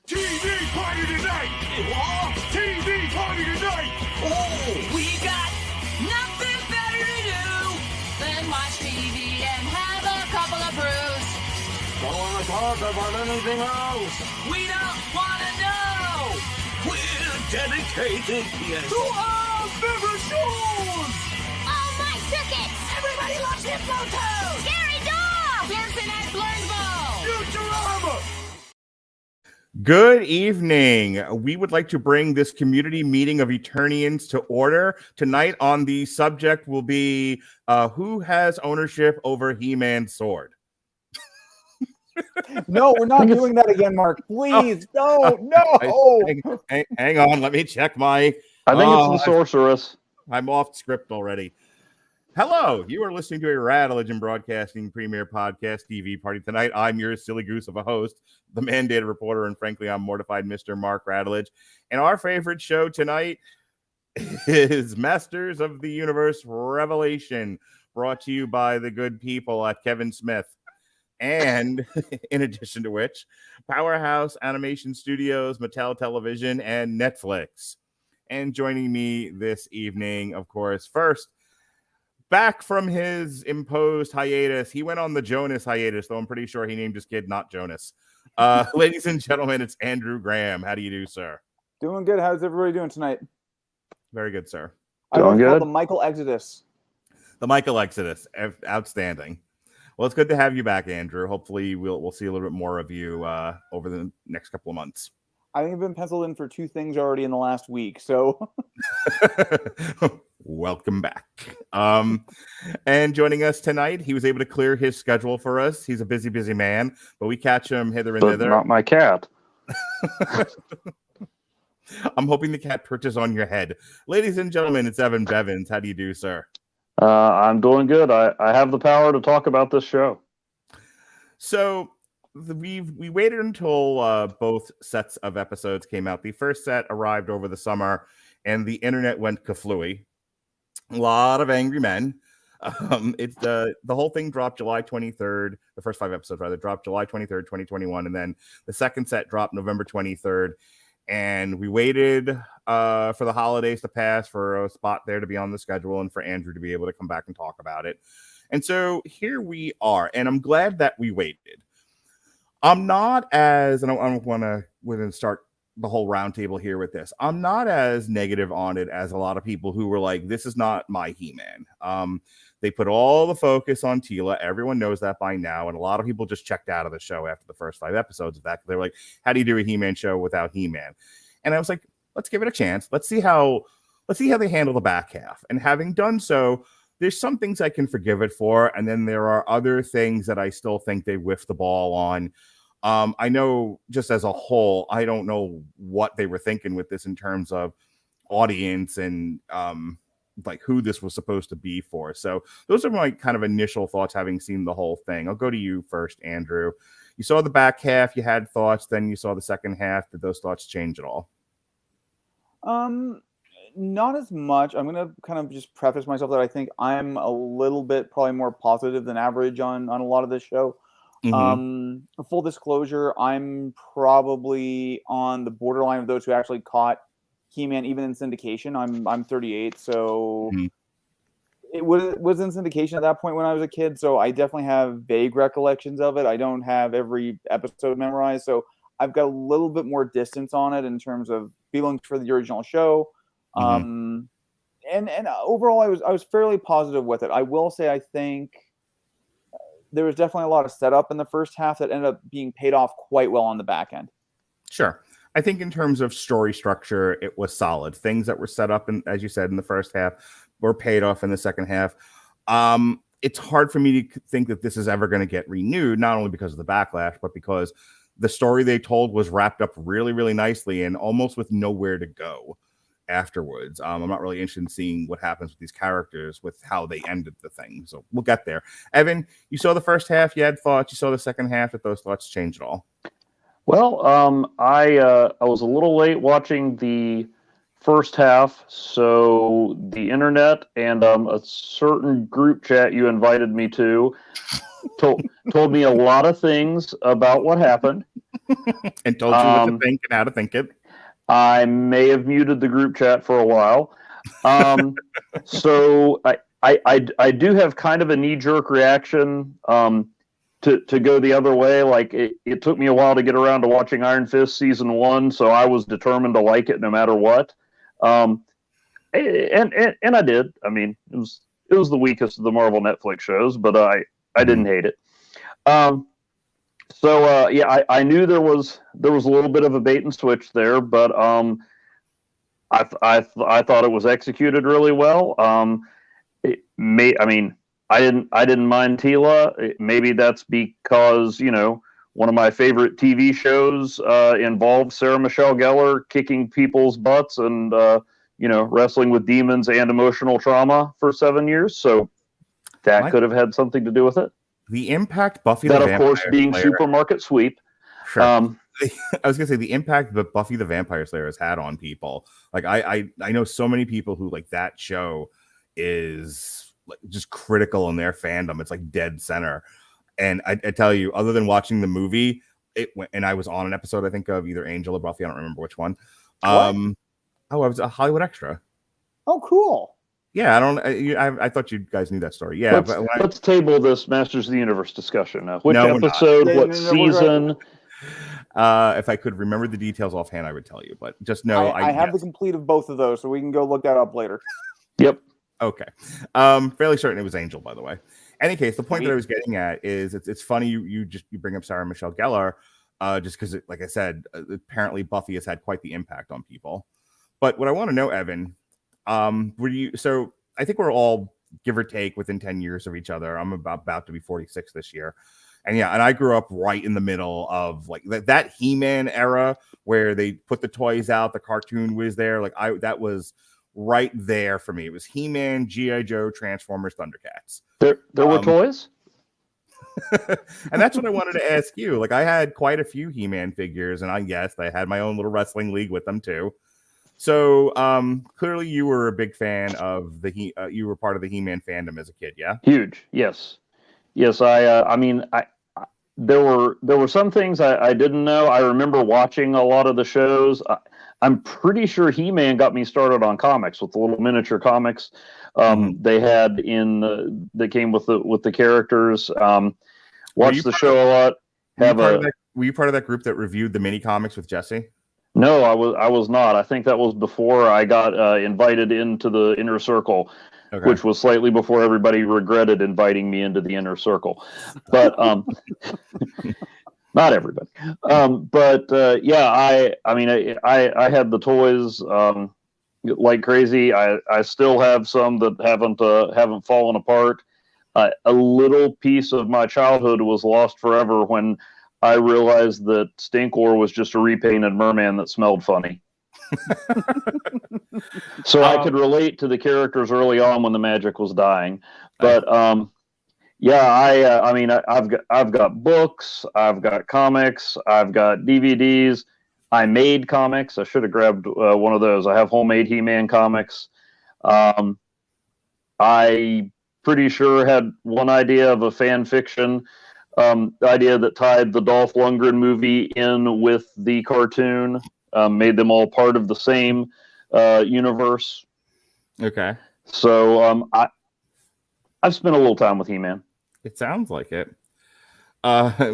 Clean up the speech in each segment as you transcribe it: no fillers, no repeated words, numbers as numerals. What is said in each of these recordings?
TV party tonight! What? TV party tonight! Oh, we got nothing better to do than watch TV and have a couple of brews. Don't want to talk about anything else! We don't want to know. We're dedicated, yes! To our favorite shows. Oh, my circuit! Everybody loves Hypnotoad. Scary dog! Dancing at Blurnsville. Futurama! Good evening. We would like to bring this community meeting of Eternians to order. Tonight on the subject will be who has ownership over He-Man's sword. No, we're not doing that again, Mark. Please, no. Hang on, let me check my... I think it's the sorceress. I'm off script already. Hello, you are listening to a Radulich Broadcasting Premier Podcast TV Party tonight. I'm your silly goose of a host, the mandated reporter, and frankly, I'm mortified Mr. Mark Radulich. And our favorite show tonight is Masters of the Universe Revelation, brought to you by the good people at Kevin Smith. And in addition to which, Powerhouse Animation Studios, Mattel Television, and Netflix. And joining me this evening, of course, first, back from his imposed hiatus. He went on the Jonas hiatus, though I'm pretty sure he named his kid not Jonas. Ladies and gentlemen, it's Andrew Graham. How do you do, sir? Doing good. How's everybody doing tonight? Very good, sir. Doing good. The Michael Exodus. The Michael Exodus. Outstanding. Well, it's good to have you back, Andrew. Hopefully we'll see a little bit more of you over the next couple of months. I think I've been penciled in for 2 things already in the last week, so... Welcome back. And joining us tonight, he was able to clear his schedule for us. He's a busy man, but we catch him hither and thither. Not my cat. I'm hoping the cat perches on your head. Ladies and gentlemen, it's Evan Bevins. How do you do, sir? I'm doing good. I have the power to talk about this show. So we waited until both sets of episodes came out. The first set arrived over the summer, and the internet went kaflooey. A lot of angry men. It's the whole thing dropped July 23rd. The first 5 episodes, rather, dropped July 23rd, 2021, and then the second set dropped November 23rd. And we waited for the holidays to pass for a spot there to be on the schedule and for Andrew to be able to come back and talk about it. And so here we are, and I'm glad that we waited. I'm not as, and I don't want to start the whole roundtable here with this. I'm not as negative on it as a lot of people who were like, this is not my He-Man. They put all the focus on Teela. Everyone knows that by now. And a lot of people just checked out of the show after the first 5 episodes of that. They're like, how do you do a He-Man show without He-Man? And I was like, let's give it a chance. Let's see how they handle the back half. And having done so, there's some things I can forgive it for. And then there are other things that I still think they whiffed the ball on. I know just as a whole, I don't know what they were thinking with this in terms of audience and like who this was supposed to be for. So those are my kind of initial thoughts having seen the whole thing. I'll go to you first, Andrew. You saw the back half, you had thoughts, then you saw the second half. Did those thoughts change at all? Not as much. I'm going to kind of just preface myself that I think I'm a little bit probably more positive than average on a lot of this show. Mm-hmm. Full disclosure, I'm probably on the borderline of those who actually caught He-Man even in syndication. I'm 38, so it was in syndication at that point when I was a kid, so I definitely have vague recollections of it. I don't have every episode memorized, so I've got a little bit more distance on it in terms of feelings for the original show. And overall I was fairly positive with it. I will say I think there was definitely a lot of setup in the first half that ended up being paid off quite well on the back end. Sure. I think in terms of story structure, it was solid. Things that were set up, and as you said, in the first half were paid off in the second half. It's hard for me to think that this is ever going to get renewed, not only because of the backlash, but because the story they told was wrapped up really, really nicely and almost with nowhere to go afterwards. I'm not really interested in seeing what happens with these characters with how they ended the thing. So we'll get there. Evan, you saw the first half, you had thoughts. You saw the second half. Did those thoughts change at all? Well, I was a little late watching the first half, so the internet and a certain group chat you invited me to told me a lot of things about what happened. And told you what to think and how to think it. I may have muted the group chat for a while. So I do have kind of a knee-jerk reaction to go the other way. Like it took me a while to get around to watching Iron Fist season 1, so I was determined to like it no matter what. And I did. I mean, it was the weakest of the Marvel Netflix shows, but I didn't hate it. So I knew there was a little bit of a bait and switch there, but I thought it was executed really well. I didn't mind Tila. Maybe that's because one of my favorite TV shows involved Sarah Michelle Gellar kicking people's butts and wrestling with demons and emotional trauma for 7 years. So that could have had something to do with it. The impact Buffy that, the of Vampire course, being Slayer, supermarket sweep. Sure. I was gonna say the impact that Buffy the Vampire Slayer has had on people. Like I know so many people who like that show is like just critical in their fandom. It's like dead center. And I tell you, other than watching the movie, it went, and I was on an episode, I think, of either Angel or Buffy. I don't remember which one. I was a Hollywood Extra. Oh, cool. Yeah, I thought you guys knew that story. Yeah, let's table this Masters of the Universe discussion now. Which episode? What season? If I could remember the details offhand, I would tell you. But just know I have the complete of both of those, so we can go look that up later. Yep. Okay. Fairly certain it was Angel, by the way. Any case, the point that I was getting at is it's funny you bring up Sarah Michelle Gellar, just because, like I said, apparently Buffy has had quite the impact on people. But what I want to know, Evan. So I think we're all, give or take, within 10 years of each other. I'm about to be 46 this year. And I grew up right in the middle of like that He-Man era where they put the toys out, the cartoon was there. Like that was right there for me. It was He-Man, G.I. Joe, Transformers, Thundercats. There were toys? And that's what I wanted to ask you. Like I had quite a few He-Man figures, and I had my own little wrestling league with them too. So clearly you were a big fan of you were part of the He-Man fandom as a kid, yeah? Huge, yes. There were some things I didn't know. I remember watching a lot of the shows. I'm pretty sure He-Man got me started on comics with the little miniature comics they had that came with the characters. Watched the show a lot. Were you part of that group that reviewed the mini comics with Jesse? No, I was not. I think that was before I got invited into the inner circle, which was slightly before everybody regretted inviting me into the inner circle. But not everybody. I had the toys like crazy. I still have some that haven't fallen apart. A little piece of my childhood was lost forever when I realized that Stinkor was just a repainted merman that smelled funny. So I could relate to the characters early on when the magic was dying. But I've got books, I've got comics, I've got DVDs. I made comics. I should have grabbed one of those. I have homemade He-Man comics. I pretty sure had one idea of a fan fiction idea that tied the Dolph Lundgren movie in with the cartoon, made them all part of the same universe. Okay. So I've spent a little time with He-Man. It sounds like it.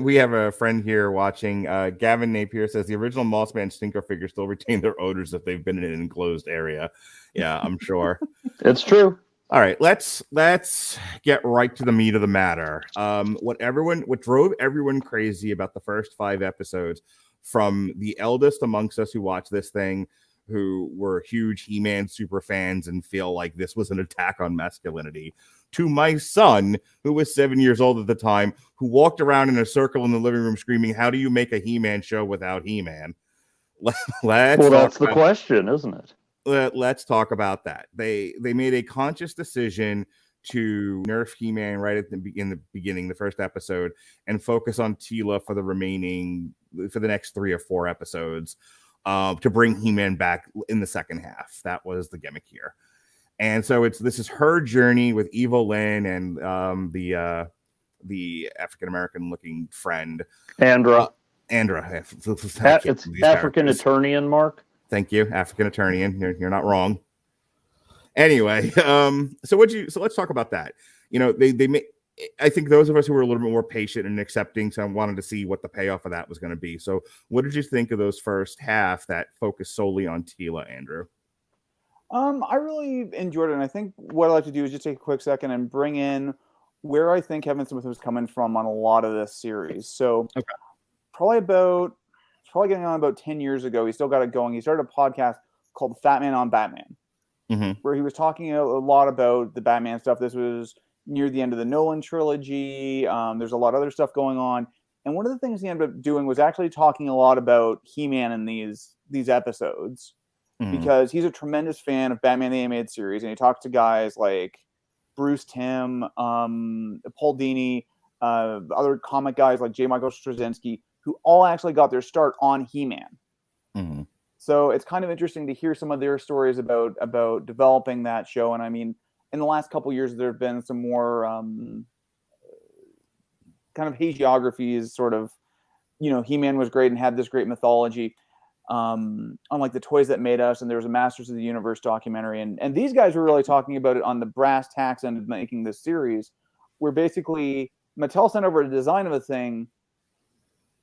We have a friend here watching. Gavin Napier says the original Mossman Stinker figures still retain their odors if they've been in an enclosed area. Yeah, I'm sure. It's true. All right, let's get right to the meat of the matter. What drove everyone crazy about the first 5 episodes, from the eldest amongst us who watched this thing, who were huge He-Man super fans and feel like this was an attack on masculinity, to my son, who was 7 years old at the time, who walked around in a circle in the living room screaming, "How do you make a He-Man show without He-Man?" That's the question, isn't it? Let's talk about that. They made a conscious decision to nerf He-Man right in the beginning, the first episode, and focus on Tila for the next 3 or 4 episodes, to bring He-Man back in the second half. That was the gimmick here. And so this is her journey with Evil Lynn and the African American looking friend Andra. Andra. It's African Eternian, Mark. Thank you, African Eternian. You're not wrong. Anyway, so let's talk about that. You know, they made. I think those of us who were a little bit more patient and accepting, so I wanted to see what the payoff of that was going to be. So, what did you think of those first half that focused solely on Tila, Andrew? I really enjoyed it, and I think what I'd like to do is just take a quick second and bring in where I think Kevin Smith was coming from on a lot of this series. So, probably getting on about 10 years ago, he still got it going. He started a podcast called Fat Man on Batman, where he was talking a lot about the Batman stuff. This was near the end of the Nolan trilogy. There's a lot of other stuff going on. And one of the things he ended up doing was actually talking a lot about He-Man in these episodes, because he's a tremendous fan of Batman the Animated Series. And he talks to guys like Bruce Timm, Paul Dini, other comic guys like J. Michael Straczynski, who all actually got their start on He-Man. So it's kind of interesting to hear some of their stories about developing that show. And I mean, in the last couple of years, there have been some more kind of hagiographies, sort of, you know, He-Man was great and had this great mythology, unlike the Toys That Made Us, and there was a Masters of the Universe documentary. And these guys were really talking about it on the brass tacks end of making this series, where basically Mattel sent over a design of a thing.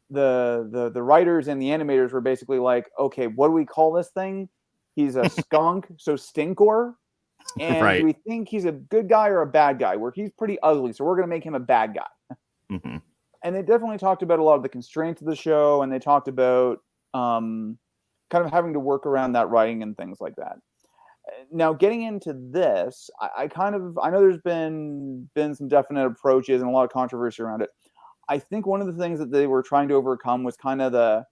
The writers and the animators were basically like, okay, what do we call this thing? He's a skunk, so Stinkor. And do we think he's a good guy or a bad guy? Where he's pretty ugly, so we're going to make him a bad guy. And they definitely talked about a lot of the constraints of the show, and they talked about kind of having to work around that writing and things like that. Now, getting into this, I know there's been some definite approaches and a lot of controversy around it. I think one of the things that they were trying to overcome was kind of to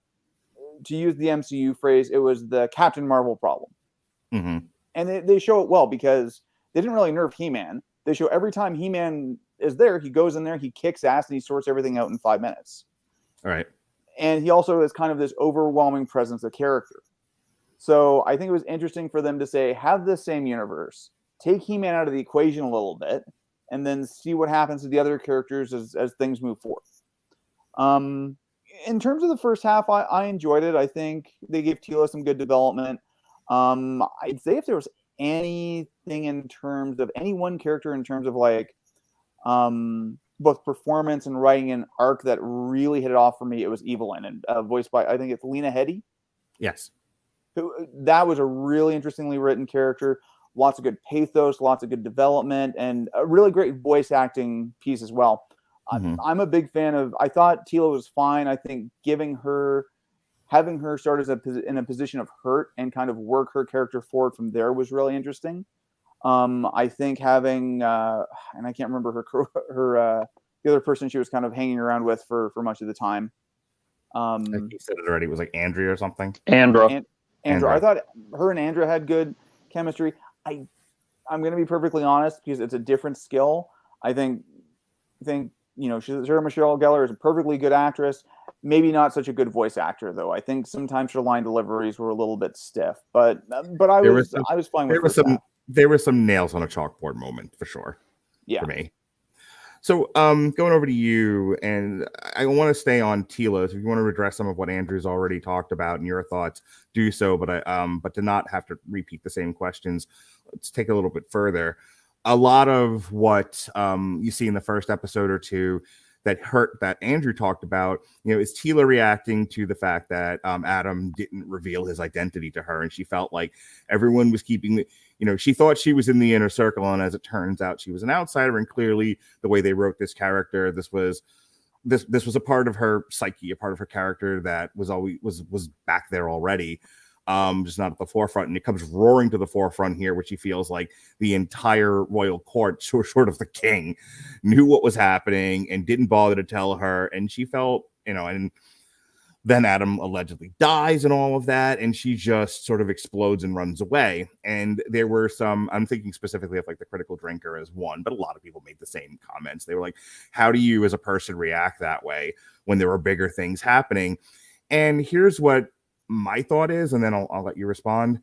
use the MCU phrase, it was the Captain Marvel problem. And they show it well, because they didn't really nerf He-Man. They show every time He-Man is there, he goes in there, he kicks ass, and he sorts everything out in 5 minutes. All right. And he also has kind of this overwhelming presence of character. So I think it was interesting for them to say, have this same universe, take He-Man out of the equation a little bit, and then see what happens to the other characters as things move forward. In terms of the first half, I enjoyed it. I think they gave Tila some good development. I'd say if there was anything in terms of any one character in terms of like both performance and writing and arc that really hit it off for me, it was Evelyn, and voiced by, I think it's Lena Headey. Yes. That was a really interestingly written character. Lots of good pathos, lots of good development, and a really great voice acting piece as well. I'm a big fan of, I thought Tila was fine. I think having her start in a position of hurt and kind of work her character forward from there was really interesting. I think having, and I can't remember her the other person she was kind of hanging around with for much of the time. I think you said it already. It was like Andrea or something. Andra. I thought her and Andra had good chemistry. I'm going to be perfectly honest, because it's a different skill. I think you know, Sarah Michelle Gellar is a perfectly good actress. Maybe not such a good voice actor, though. I think sometimes her line deliveries were a little bit stiff, but I was fine with it. There were some nails on a chalkboard moment for sure. Yeah. For me. So going over to you, and I want to stay on Tila. So if you want to address some of what Andrew's already talked about and your thoughts, do so. But to not have to repeat the same questions, let's take a little bit further. A lot of what you see in the first episode or two that Andrew talked about, you know, is Tila reacting to the fact that Adam didn't reveal his identity to her, and she felt like everyone was keeping, you know, she thought she was in the inner circle, and as it turns out, she was an outsider. And clearly, the way they wrote this character, this was a part of her psyche, a part of her character that was back there already. Just not at the forefront, and it comes roaring to the forefront here, which he feels like the entire royal court, short of the king, knew what was happening and didn't bother to tell her. And she felt, you know, and then Adam allegedly dies and all of that, and she just sort of explodes and runs away. And there were some, I'm thinking specifically of like the Critical Drinker as one, but a lot of people made the same comments. They were like, how do you as a person react that way when there are bigger things happening? And here's what my thought is, and then I'll let you respond.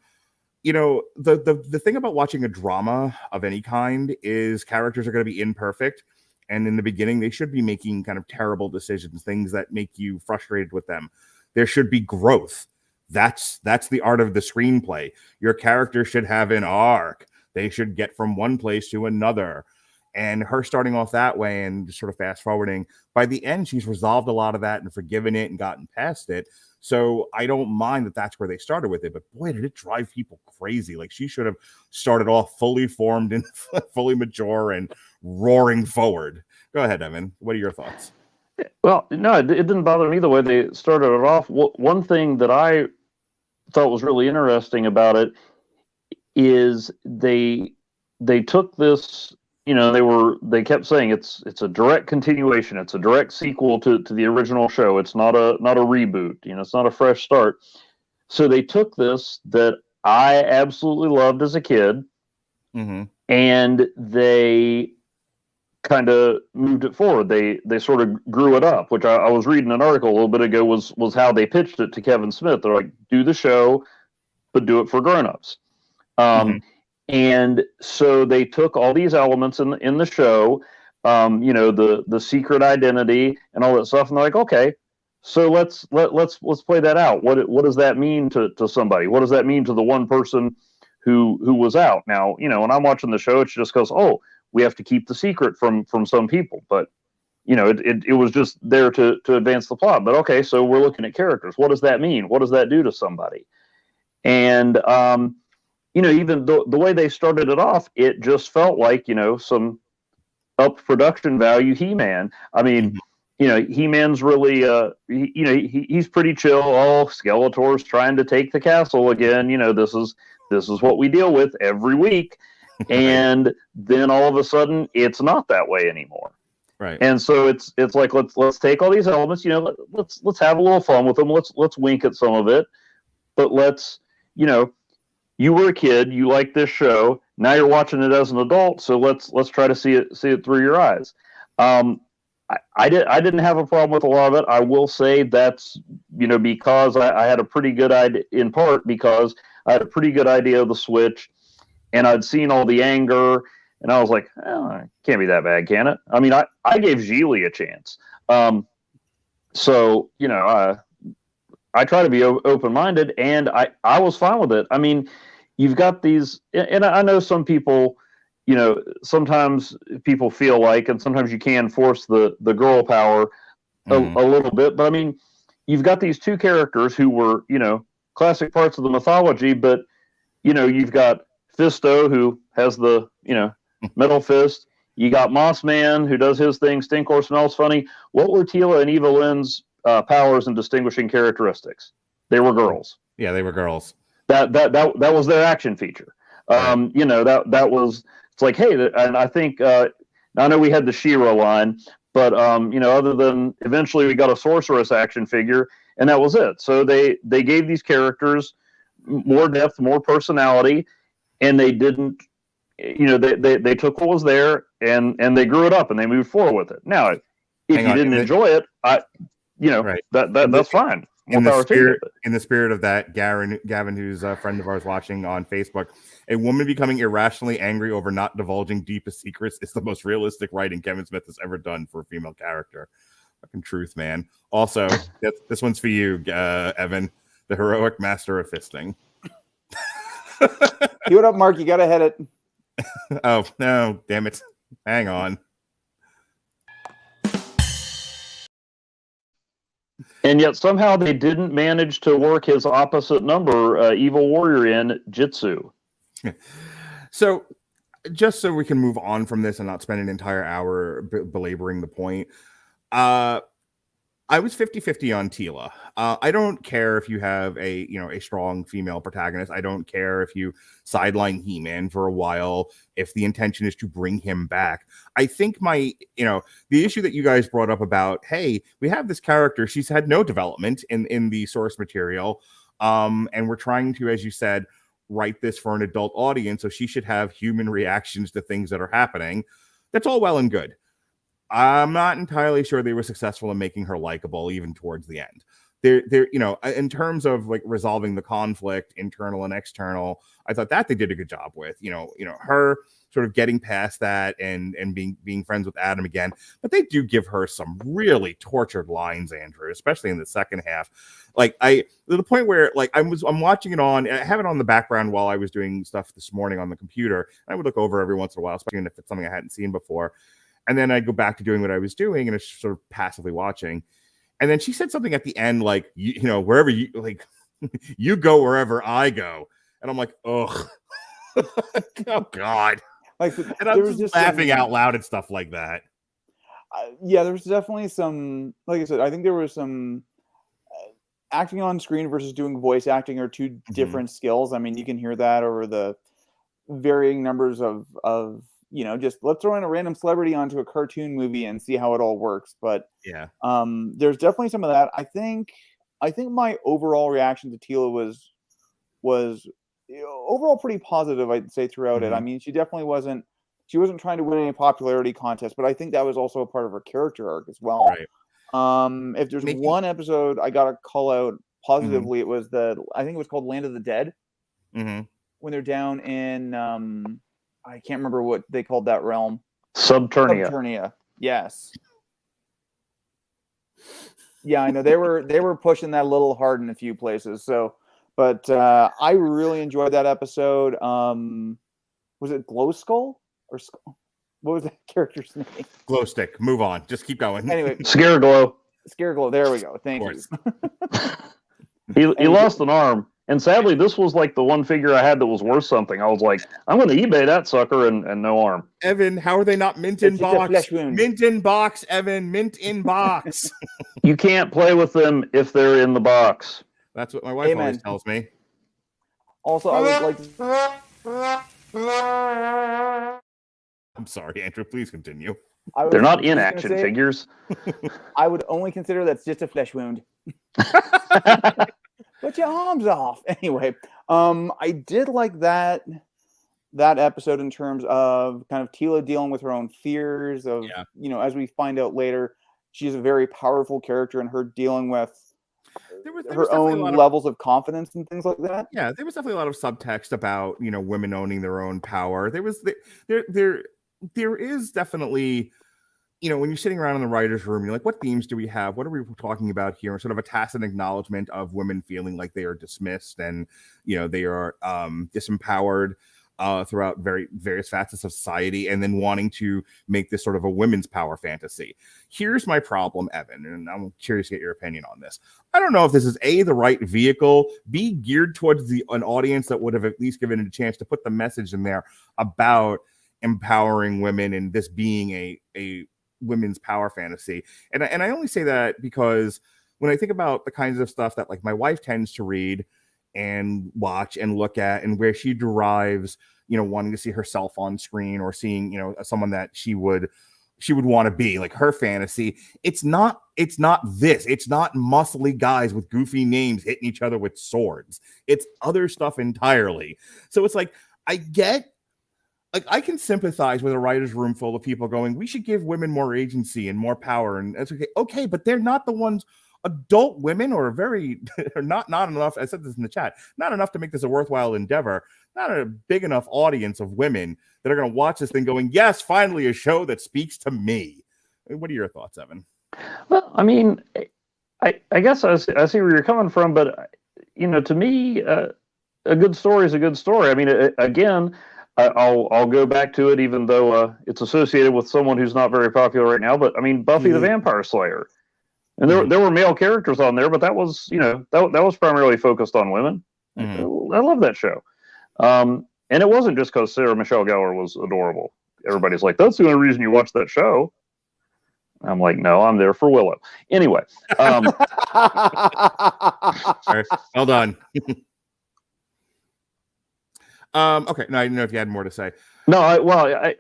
You know, the thing about watching a drama of any kind is characters are going to be imperfect, And in the beginning, they should be making kind of terrible decisions, things that make you frustrated with them. There should be growth. That's the art of the screenplay. Your character should have an arc. They should get from one place to another. And her starting off that way and just sort of fast forwarding, by the end, she's resolved a lot of that and forgiven it and gotten past it. So I don't mind that that's where they started with it. But boy, did it drive people crazy. Like, she should have started off fully formed and fully mature and roaring forward. Go ahead, Evan. What are your thoughts? Well, no, it didn't bother me the way they started it off. One thing that I thought was really interesting about it is they took this. They kept saying it's a direct continuation. It's a direct sequel to the original show. It's not a reboot. It's not a fresh start. So they took this that I absolutely loved as a kid, and they kind of moved it forward. They sort of grew it up, which I was reading an article a little bit ago was how they pitched it to Kevin Smith. They're like, do the show, but do it for grown-ups. And so they took all these elements in the show, the secret identity and all that stuff, and they're like, okay, so let's play that out. What does that mean to somebody? What does that mean to the one person who was out? Now, when I'm watching the show, it just goes, oh, we have to keep the secret from some people, but it was just there to advance the plot. But okay, so we're looking at characters. What does that mean? What does that do to somebody? And even the way they started it off, it just felt like, some up production value He-Man. I mean, He-Man's really, he's pretty chill. Oh, Skeletor's trying to take the castle again. This is what we deal with every week. And then all of a sudden, it's not that way anymore. Right. And so it's like, let's take all these elements, let's have a little fun with them. Let's wink at some of it, but let's, you were a kid, you liked this show. Now you're watching it as an adult, so let's try to see it through your eyes. I didn't have a problem with a lot of it. I will say that's because I had a pretty good idea, in part because I had a pretty good idea of the Switch, and I'd seen all the anger, and I was like, it can't be that bad, can it? I mean, I gave Geely a chance. So I try to be open-minded, and I was fine with it. I mean, you've got these, and I know some people, sometimes people feel like, and sometimes you can force the girl power a little bit, but I mean, you've got these two characters who were, classic parts of the mythology, but, you've got Fisto, who has the, metal fist. You got Moss Man, who does his thing. Stinkor smells funny. What were Teela and Eva Lynn's powers and distinguishing characteristics? They were girls. Yeah, they were girls. That was their action feature. Right. That was, it's like, hey, and I think I know we had the She-Ra line, but other than eventually we got a sorceress action figure, and that was it. So they gave these characters more depth, more personality, and they didn't, they took what was there and they grew it up and they moved forward with it. Now, if you didn't enjoy it, right. That's fine. In the spirit of that, Gavin, who's a friend of ours watching on Facebook, a woman becoming irrationally angry over not divulging deepest secrets is the most realistic writing Kevin Smith has ever done for a female character. Fucking truth, man. Also, this one's for you, Evan, the heroic master of fisting. Give it up, Mark. You got to hit it. Oh, no, damn it. Hang on. And yet somehow they didn't manage to work his opposite number, Evil Warrior, in Jitsu. So, just so we can move on from this and not spend an entire hour belaboring the point, I was 50-50 on Teela. I don't care if you have a strong female protagonist. I don't care if you sideline He-Man for a while, if the intention is to bring him back. I think the issue that you guys brought up about, hey, we have this character, she's had no development in the source material, and we're trying to, as you said, write this for an adult audience, so she should have human reactions to things that are happening. That's all well and good. I'm not entirely sure they were successful in making her likable even towards the end. they're in terms of like resolving the conflict, internal and external, I thought that they did a good job with, her sort of getting past that and being friends with Adam again. But they do give her some really tortured lines, Andrew, especially in the second half. Like to the point where like I'm watching it on, I have it on the background while I was doing stuff this morning on the computer. And I would look over every once in a while, especially if it's something I hadn't seen before. And then I'd go back to doing what I was doing and it's sort of passively watching. And then she said something at the end, like, wherever you like, you go wherever I go. And I'm like, ugh. Oh God. Like, and I was just laughing out loud at stuff like that. Yeah, there was definitely some, like I said, I think there was some acting on screen versus doing voice acting are two different skills. I mean, you can hear that over the varying numbers of just let's throw in a random celebrity onto a cartoon movie and see how it all works. But yeah, there's definitely some of that. I think my overall reaction to Tila was overall pretty positive, I'd say, throughout it. I mean, she wasn't trying to win any popularity contest, but I think that was also a part of her character arc as well. Right. If there's one episode I gotta call out positively, it was I think it was called Land of the Dead. When they're down in I can't remember what they called that realm. Subternia. Yes. Yeah, I know they were pushing that a little hard in a few places. So, but I really enjoyed that episode. Was it Glow Skull or what was that character's name? Glow Stick. Move on. Just keep going. Anyway, Scareglow. There we go. Thank you. He lost an arm. And sadly, this was like the one figure I had that was worth something. I was like, I'm going to eBay that sucker and no arm. Evan, how are they not mint in box? Mint in box, Evan. Mint in box. You can't play with them if they're in the box. That's what my wife always tells me. Also, I would like... I'm sorry, Andrew. Please continue. They're not in action figures. I would only consider that's just a flesh wound. Put your arms off. Anyway, I did like that episode in terms of kind of Tila dealing with her own fears of, as we find out later, she's a very powerful character and her dealing with her own levels of confidence and things like that. Yeah, there was definitely a lot of subtext about, women owning their own power. There is definitely, when you're sitting around in the writer's room, you're like, what themes do we have? What are we talking about here? And sort of a tacit acknowledgement of women feeling like they are dismissed and, they are disempowered throughout various facets of society, and then wanting to make this sort of a women's power fantasy. Here's my problem, Evan, and I'm curious to get your opinion on this. I don't know if this is A, the right vehicle, B, geared towards an audience that would have at least given it a chance to put the message in there about empowering women and this being a women's power fantasy. And I only say that because when I think about the kinds of stuff that like my wife tends to read and watch and look at, and where she derives, wanting to see herself on screen or seeing, someone that she would want to be, like her fantasy, it's not this. It's not muscly guys with goofy names hitting each other with swords. It's other stuff entirely. So it's like, I can sympathize with a writer's room full of people going, we should give women more agency and more power. And that's okay. Okay, but they're not the ones. Adult women are not enough. I said this in the chat, not enough to make this a worthwhile endeavor. Not a big enough audience of women that are going to watch this thing going, yes, finally a show that speaks to me. What are your thoughts, Evan? Well, I mean, I guess I see where you're coming from, but to me, a good story is a good story. I mean, again, I'll go back to it, even though it's associated with someone who's not very popular right now. But I mean, Buffy the Vampire Slayer, and there were male characters on there, but that was that was primarily focused on women. I love that show, and it wasn't just because Sarah Michelle Gellar was adorable. Everybody's like, that's the only reason you watch that show. I'm like, no, I'm there for Willow. Anyway, well done. Okay. No, I didn't know if you had more to say. No,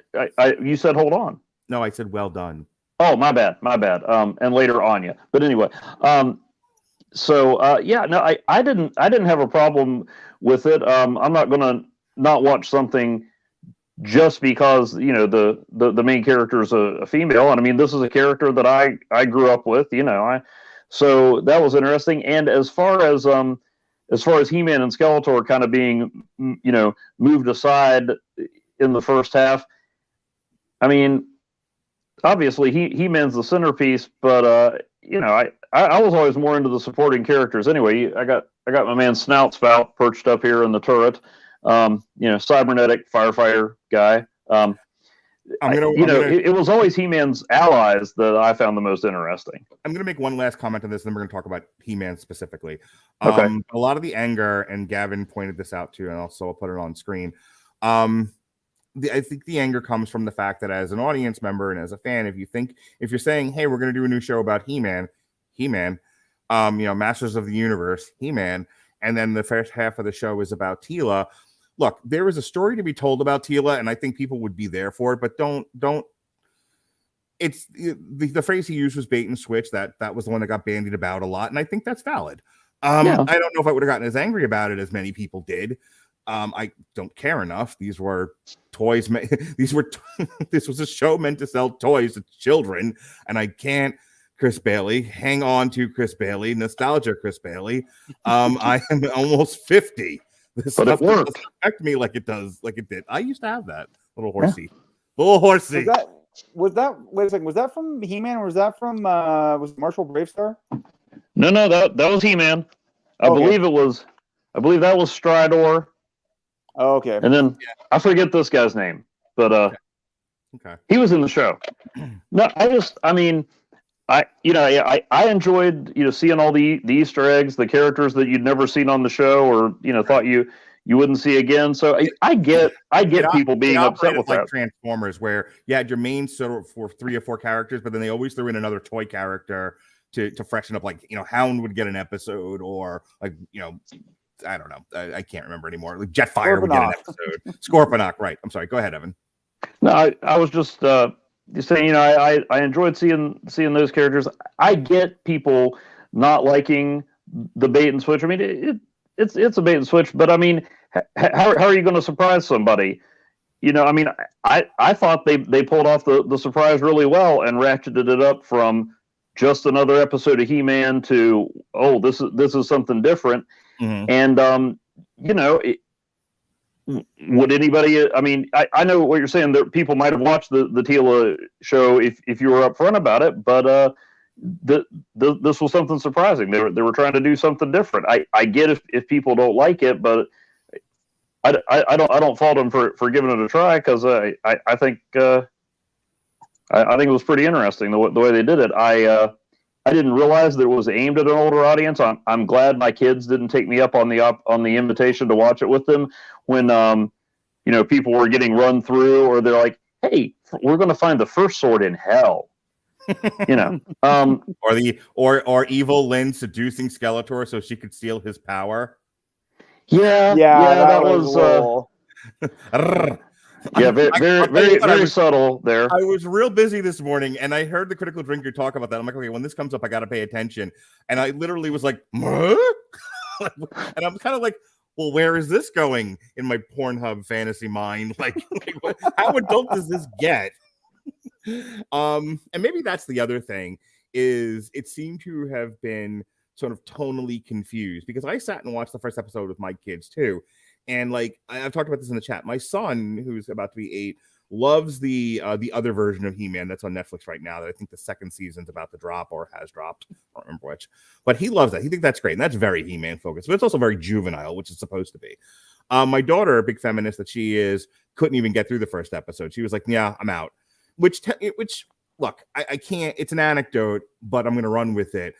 you said hold on. No, I said well done. Oh, my bad. And later Anya. But anyway, I didn't have a problem with it. I'm not gonna not watch something just because the main character is a female. And I mean, this is a character that I grew up with. So that was interesting. And as far as He-Man and Skeletor kind of being, moved aside in the first half, I mean, obviously He-Man's the centerpiece, but I was always more into the supporting characters. Anyway, I got my man Snout Spout perched up here in the turret. Cybernetic firefighter guy. It was always He-Man's allies that I found the most interesting. I'm going to make one last comment on this, and then we're going to talk about He-Man specifically. Okay. A lot of the anger, and Gavin pointed this out too, and also I'll put it on screen. I think the anger comes from the fact that as an audience member and as a fan, if you're saying, hey, we're going to do a new show about He-Man, Masters of the Universe, He-Man, and then the first half of the show is about Teela. Look, there is a story to be told about Teela, and I think people would be there for it, but don't. It's the phrase he used was bait and switch. That was the one that got bandied about a lot, and I think that's valid. I don't know if I would have gotten as angry about it as many people did. I don't care enough. These were toys. This was a show meant to sell toys to children, and I can't. Chris Bailey, hang on to Chris Bailey, nostalgia Chris Bailey. I am almost 50. But it worked. Doesn't affect me like it did. I used to have that little horsey. Little horsey. Wait a second, was that from He-Man or was that from was it Marshall Bravestar? No, that was He-Man. I believe that was Stridor. Oh, okay. And then I forget this guy's name, but okay. He was in the show. No, I enjoyed seeing all the Easter eggs, the characters that you'd never seen on the show, or thought you wouldn't see again. So I get people being upset with like that. Transformers, where you had your main sort of for 3 or 4 characters, but then they always threw in another toy character to freshen up. Like Hound would get an episode, or I don't know, I can't remember anymore. Like Jetfire would get an episode. Scorponok, right? I'm sorry. Go ahead, Evan. No, I was just saying, I enjoyed seeing those characters. I get people not liking the bait and switch. I mean, it's a bait and switch, but I mean, how are you going to surprise somebody? I thought they pulled off the surprise really well and ratcheted it up from just another episode of He-Man to, this is something different. Mm-hmm. And would anybody? I mean, I know what you're saying. That people might have watched the Teela show if you were upfront about it, but this was something surprising. They were trying to do something different. I get if people don't like it, but I don't fault them for giving it a try, because I think it was pretty interesting the way they did it. I didn't realize that it was aimed at an older audience. I'm glad my kids didn't take me up on the invitation to watch it with them when people were getting run through, or they're like, "Hey, we're going to find the first sword in hell," or evil Lynn seducing Skeletor so she could steal his power. Yeah, that was. Yeah, very subtle there. I was real busy this morning, and I heard the Critical Drinker talk about that. I'm like, okay, when this comes up, I got to pay attention. And I literally was like, huh? And I'm kind of like, well, where is this going in my Pornhub fantasy mind? Like how adult does this get? And maybe that's the other thing, is it seemed to have been sort of tonally confused, because I sat and watched the first episode with my kids too. And like I've talked about this in the chat, my son, who's about to be 8, loves the other version of He-Man that's on Netflix right now. That I think the second season's about to drop or has dropped. I don't remember which, but he loves that. He thinks that's great, and that's very He-Man focused, but it's also very juvenile, which it's supposed to be. My daughter, a big feminist that she is, couldn't even get through the first episode. She was like, "Yeah, I'm out." Which look, I can't. It's an anecdote, but I'm going to run with it.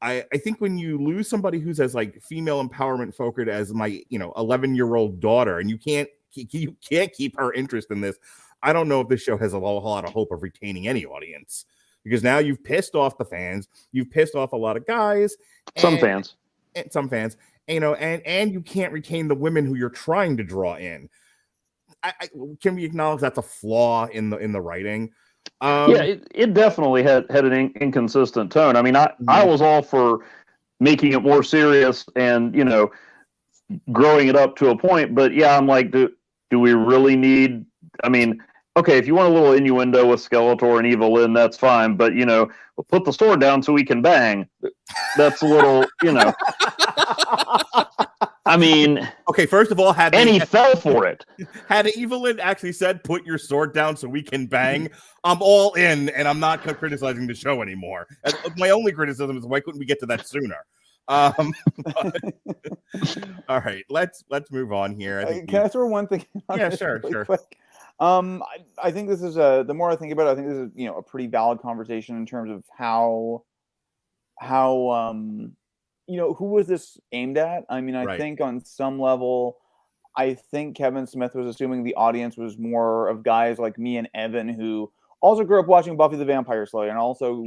I think when you lose somebody who's as like female empowerment focused as my 11-year-old daughter, and you can't keep her interest in this, I don't know if this show has a whole lot of hope of retaining any audience, because now you've pissed off the fans, you've pissed off a lot of guys, some fans, and you can't retain the women who you're trying to draw in. Can we acknowledge that's a flaw in the writing? It definitely had an inconsistent tone. I mean, I was all for making it more serious and growing it up to a point, but I'm like, do we really need? I mean, okay, if you want a little innuendo with Skeletor and Evelyn, that's fine. But, we'll put the sword down so we can bang. That's a little, I mean... Okay, first of all, he fell for it. Had Evelyn actually said, put your sword down so we can bang, I'm all in, and I'm not criticizing the show anymore. My only criticism is, why couldn't we get to that sooner? All right, let's move on here. Can I throw one thing? Yeah, sure. Quick? I think this is the more I think about it, I think this is a pretty valid conversation in terms of how who was this aimed at? I mean, I think on some level, I think Kevin Smith was assuming the audience was more of guys like me and Evan, who also grew up watching Buffy the Vampire Slayer and also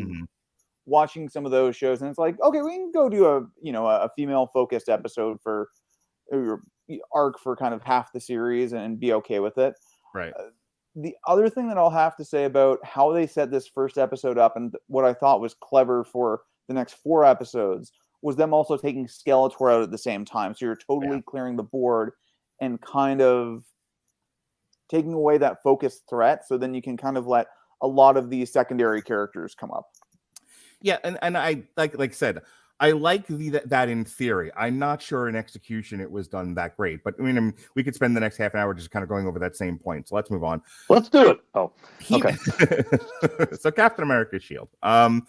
watching some of those shows. And it's like, okay, we can go do a female focused episode for or arc for kind of half the series and be okay with it. Right. The other thing that I'll have to say about how they set this first episode up, and what I thought was clever for the next 4 episodes, was them also taking Skeletor out at the same time. So you're totally clearing the board and kind of taking away that focused threat. So then you can kind of let a lot of these secondary characters come up. Yeah, and I like I said, I like that in theory. I'm not sure in execution it was done that great, but I mean, we could spend the next half an hour just kind of going over that same point. So let's move on. Let's do it. Oh, okay. So Captain America's shield. No.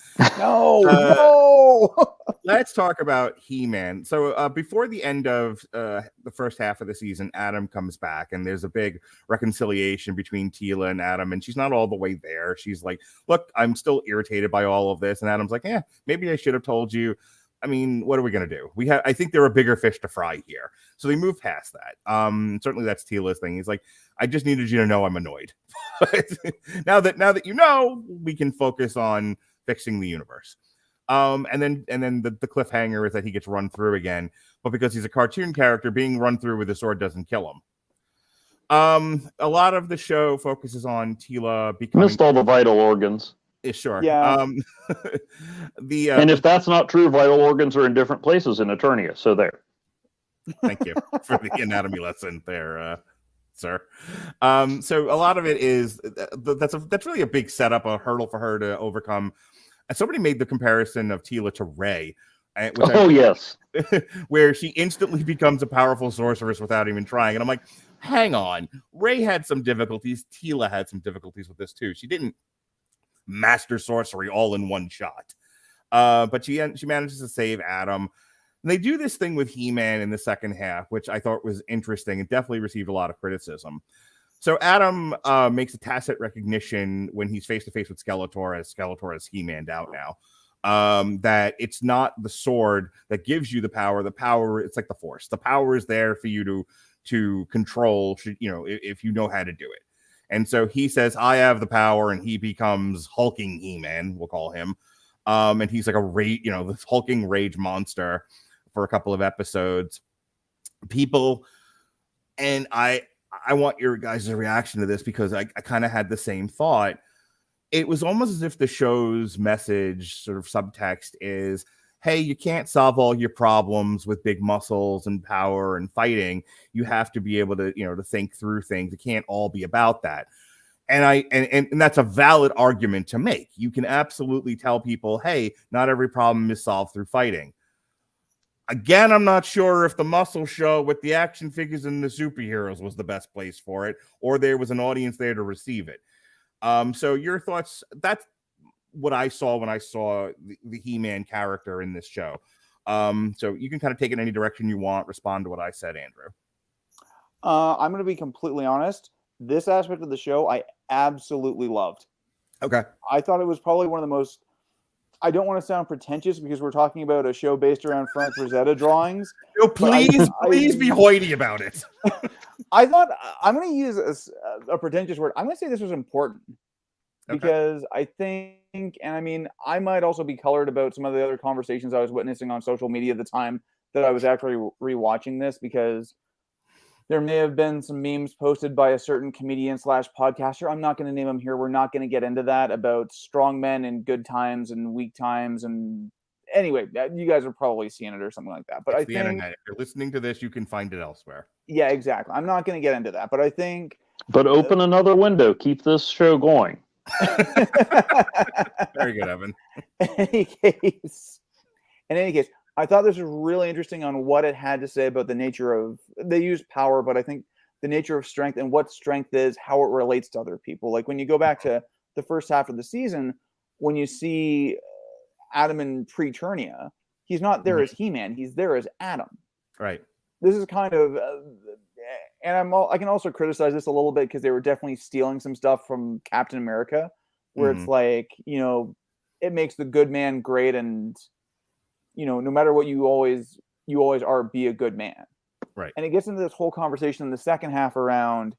Let's talk about He-Man. So before the end of the first half of the season, Adam comes back, and there's a big reconciliation between Teela and Adam, and she's not all the way there. She's like, "Look, I'm still irritated by all of this," and Adam's like, "Yeah, maybe I should have told you." I mean, what are we going to do? I think there are bigger fish to fry here. So they move past that. Certainly that's Teela's thing. He's like, I just needed you to know I'm annoyed. now that you know, we can focus on fixing the universe. And then the cliffhanger is that he gets run through again, but because he's a cartoon character, being run through with a sword doesn't kill him. A lot of the show focuses on Teela becoming... Missed all the vital organs. Sure. Yeah. And if that's not true, vital organs are in different places in Eternia. So there. Thank you for the anatomy lesson there, sir. So a lot of it is that's really a big setup, a hurdle for her to overcome. And somebody made the comparison of Teela to Rey. Yes. Where she instantly becomes a powerful sorceress without even trying. And I'm like, hang on. Rey had some difficulties. Teela had some difficulties with this too. She didn't master sorcery all in one shot. But she manages to save Adam. And they do this thing with He-Man in the second half, which I thought was interesting and definitely received a lot of criticism. So Adam makes a tacit recognition when he's face to face with Skeletor, as Skeletor is He-Man'd out now, that it's not the sword that gives you the power. The power, it's like the Force. The power is there for you to control, if you know how to do it. And so he says, I have the power, and he becomes hulking He-Man, we'll call him. And he's like this hulking rage monster for a couple of episodes. People, and I want your guys' reaction to this, because I kind of had the same thought. It was almost as if the show's message, sort of subtext, is, hey, you can't solve all your problems with big muscles and power and fighting. You have to be able to, to think through things. It can't all be about that. And that's a valid argument to make. You can absolutely tell people, hey, not every problem is solved through fighting. Again, I'm not sure if the muscle show with the action figures and the superheroes was the best place for it, or there was an audience there to receive it. So your thoughts? That's what I saw when I saw the He-Man character in this show. So you can kind of take it any direction you want. Respond to what I said, Andrew. I'm going to be completely honest. This aspect of the show, I absolutely loved. Okay. I thought it was probably one of the most... I don't want to sound pretentious because we're talking about a show based around Frank Rosetta drawings. No, please be hoity about it. I thought... I'm going to use a pretentious word. I'm going to say this was important. Because I think, and I mean, I might also be colored about some of the other conversations I was witnessing on social media at the time that I was actually rewatching this, because there may have been some memes posted by a certain comedian / podcaster. I'm not going to name him here. We're not going to get into that, about strong men in good times and weak times. And anyway, you guys are probably seeing it or something like that. But it's I think the internet. If you're listening to this, you can find it elsewhere. Yeah, exactly. I'm not going to get into that, but I think But open another window. Keep this show going. Very good, Evan. In any case, I thought this was really interesting on what it had to say about the nature of, they used power, but I think the nature of strength and what strength is, how it relates to other people. Like when you go back to the first half of the season, when you see Adam in Preternia, he's not there as He-Man, he's there as Adam. Right. This is kind of, and I can also criticize this a little bit because they were definitely stealing some stuff from Captain America, where it's like, you know, it makes the good man great, and you know, no matter what you always are, be a good man. Right. And it gets into this whole conversation in the second half around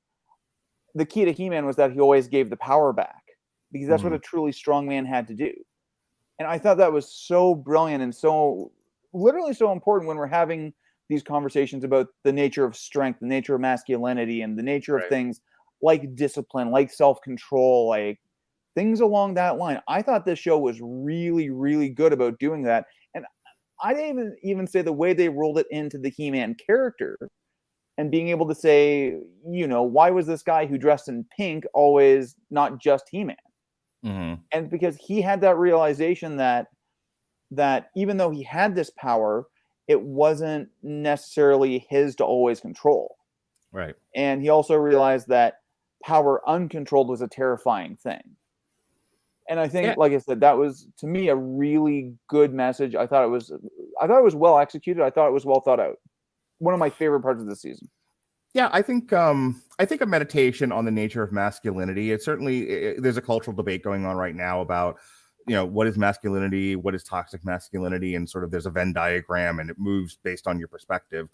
the key to He-Man was that he always gave the power back, because that's what a truly strong man had to do. And I thought that was so brilliant and so literally so important when we're having these conversations about the nature of strength, the nature of masculinity, and the nature of things like discipline, like self-control, like things along that line. I thought this show was really, really good about doing that. And I didn't even say the way they rolled it into the He-Man character and being able to say, you know, why was this guy who dressed in pink always not just He-Man? And because he had that realization that even though he had this power, it wasn't necessarily his to always control. Right. And he also realized that power uncontrolled was a terrifying thing. And I think, like I said, that was, to me, a really good message. I thought it was well executed. I thought it was well thought out. One of my favorite parts of the season. Yeah, I think a meditation on the nature of masculinity. It certainly, there's a cultural debate going on right now about, you know, what is masculinity, what is toxic masculinity, and sort of there's a Venn diagram, and it moves based on your perspective,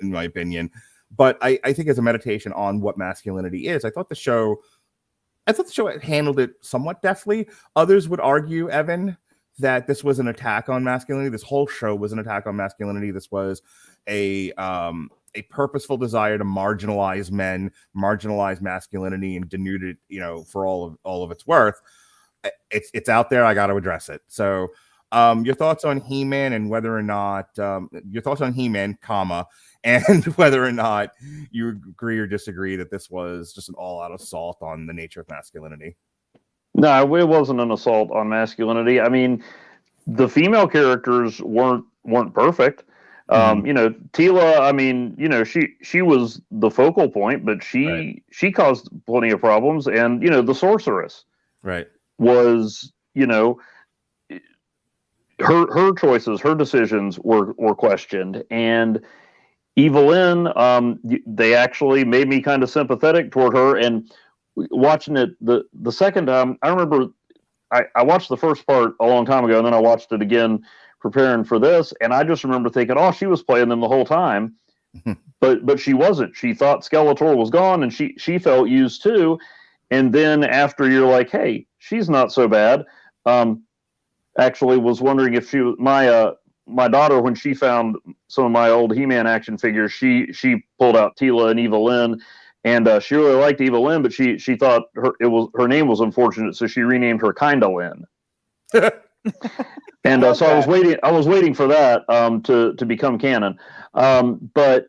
in my opinion. But I think as a meditation on what masculinity is, I thought the show handled it somewhat deftly. Others would argue, Evan, that this was an attack on masculinity. This whole show was an attack on masculinity. This was a purposeful desire to marginalize men, marginalize masculinity, and denude it, you know, for all of its worth. It's out there. I got to address it. So, your thoughts on He-Man and whether or not your thoughts on He-Man, and whether or not you agree or disagree that this was just an all-out assault on the nature of masculinity. No, it wasn't an assault on masculinity. I mean, the female characters weren't perfect. You know, Tila, I mean, you know, she was the focal point, but she caused plenty of problems. And, you know, the sorceress was, you know, her choices, her decisions were questioned. And Evelyn, they actually made me kind of sympathetic toward her. And watching it the second time, I remember I watched the first part a long time ago, and then I watched it again preparing for this, and I just remember thinking, oh, she was playing them the whole time. but she wasn't. She thought Skeletor was gone, and she felt used too. And then after you're like, hey, she's not so bad. Actually was wondering if she was my daughter, when she found some of my old He-Man action figures, she pulled out Tila and Evelyn, and she really liked Evelyn, but she thought her name was unfortunate, so she renamed her Kinda Lynn. And so I was waiting for that to become canon. But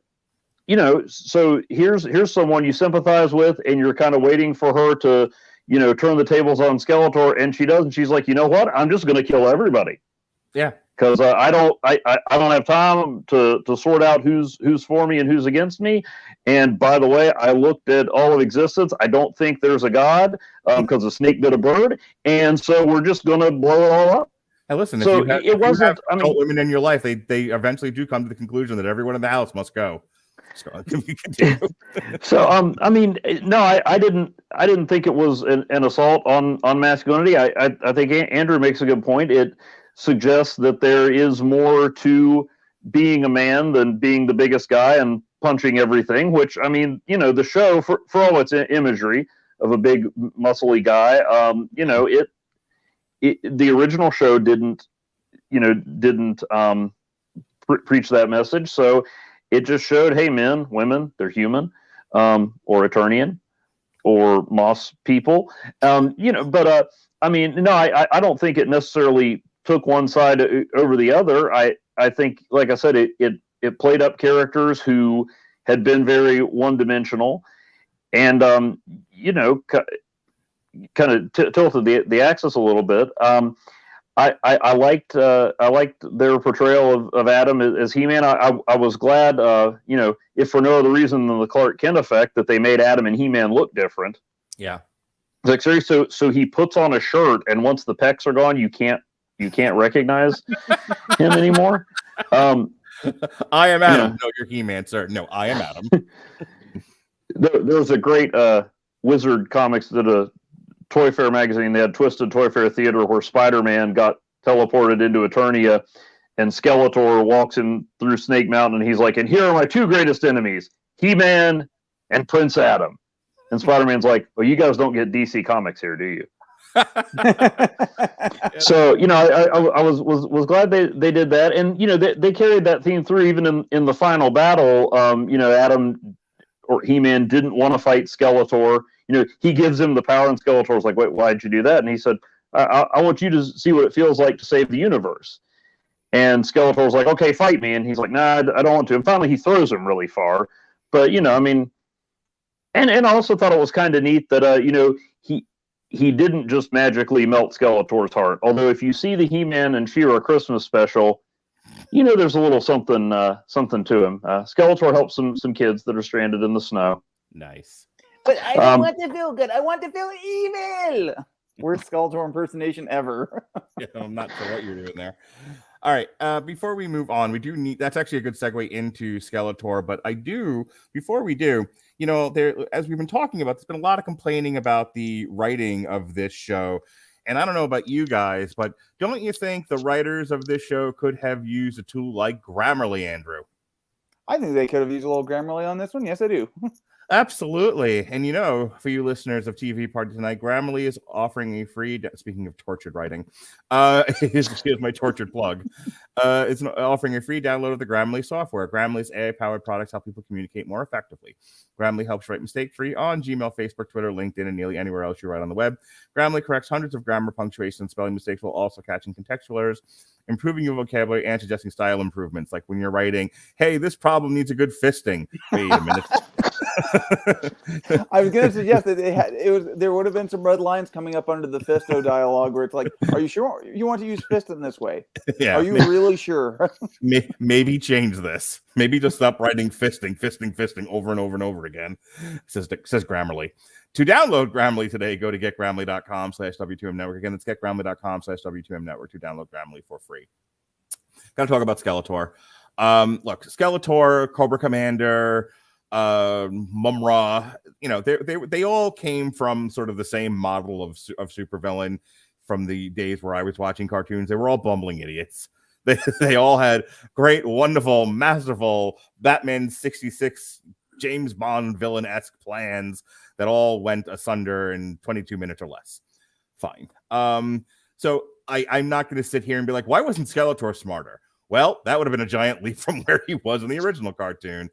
you know, so here's someone you sympathize with, and you're kind of waiting for her to, you know, turn the tables on Skeletor, and she doesn't. She's like, you know what? I'm just going to kill everybody. Yeah. Because I don't have time to sort out who's for me and who's against me. And by the way, I looked at all of existence. I don't think there's a God, because a snake bit a bird, and so we're just going to blow it all up. Hey, listen, so if you have adult women in your life, they eventually do come to the conclusion that everyone in the house must go. So I mean, no, I didn't think it was an assault on masculinity. I think Andrew makes a good point. It suggests that there is more to being a man than being the biggest guy and punching everything, which, I mean, you know, the show, for all its imagery of a big muscly guy, you know, the original show didn't preach that message. So it just showed, hey, men, women, they're human, or Eternian, or Moss people, you know, but I mean, no, I don't think it necessarily took one side over the other. I think, like I said, it played up characters who had been very one-dimensional. and kind of tilted the axis a little bit. I liked their portrayal of Adam as He-Man. I was glad, if for no other reason than the Clark Kent effect, that they made Adam and He-Man look different. Yeah. Like seriously, so he puts on a shirt, and once the pecs are gone, you can't recognize him anymore. I am Adam. No, you're He-Man, sir. No, I am Adam. There was a great Wizard Comics did a Toy Fair magazine. They had Twisted Toy Fair Theater where Spider-Man got teleported into Eternia, and Skeletor walks in through Snake Mountain, and he's like, and here are my two greatest enemies, He-Man and Prince Adam. And Spider-Man's like, well, you guys don't get DC Comics here, do you? So, I was glad they did that. And, they carried that theme through even in the final battle. Adam or He-Man didn't want to fight Skeletor. He gives him the power, and Skeletor's like, wait, why'd you do that? And he said, I want you to see what it feels like to save the universe. And Skeletor's like, okay, fight me. And he's like, nah, I don't want to. And finally he throws him really far. But, and I also thought it was kind of neat that, he didn't just magically melt Skeletor's heart. Although if you see the He-Man and She-Ra Christmas special, there's a little something to him. Skeletor helps some kids that are stranded in the snow. Nice. But I don't want to feel good. I want to feel evil. Worst Skeletor impersonation ever. Yeah, I'm not sure what you're doing there. All right. Before we move on, we do need. That's actually a good segue into Skeletor. But before we do, as we've been talking about, there's been a lot of complaining about the writing of this show. And I don't know about you guys, but don't you think the writers of this show could have used a tool like Grammarly, Andrew? I think they could have used a little Grammarly on this one. Yes, I do. Absolutely. And for you listeners of TV Party Tonight, Grammarly is offering a free, speaking of tortured writing, here's my tortured plug. It's offering a free download of the Grammarly software. Grammarly's AI-powered products help people communicate more effectively. Grammarly helps write mistake-free on Gmail, Facebook, Twitter, LinkedIn, and nearly anywhere else you write on the web. Grammarly corrects hundreds of grammar, punctuation, and spelling mistakes while also catching contextual errors, improving your vocabulary, and suggesting style improvements. Like when you're writing, hey, this problem needs a good fisting. Wait a minute. I was going to suggest that there would have been some red lines coming up under the Fisto dialogue where it's like, are you sure you want to use fist in this way? Yeah, are you really sure? Maybe change this. Maybe just stop writing fisting over and over and over again. Says Grammarly. To download Grammarly today, go to getgrammarly.com/W2M Network. Again, that's getgrammarly.com/W2M Network to download Grammarly for free. Got to talk about Skeletor. Look, Skeletor, Cobra Commander, Mumra, they all came from sort of the same model of supervillain from the days where I was watching cartoons. They were all bumbling idiots. They all had great, wonderful, masterful Batman 66 James Bond villain-esque plans that all went asunder in 22 minutes or less. Fine. So I'm not going to sit here and be like, why wasn't Skeletor smarter? Well, that would have been a giant leap from where he was in the original cartoon.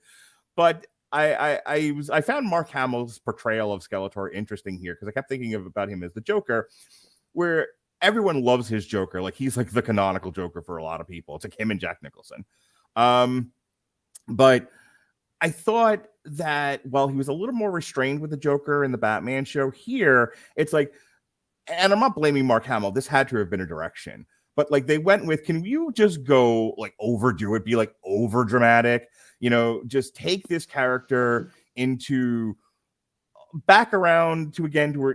But I found Mark Hamill's portrayal of Skeletor interesting here because I kept thinking about him as the Joker, where everyone loves his Joker. Like he's like the canonical Joker for a lot of people. It's like him and Jack Nicholson. But I thought that while he was a little more restrained with the Joker in the Batman show, here it's like, and I'm not blaming Mark Hamill. This had to have been a direction. But like they went with, can you just go like overdo it, be like over dramatic, just take this character into back around to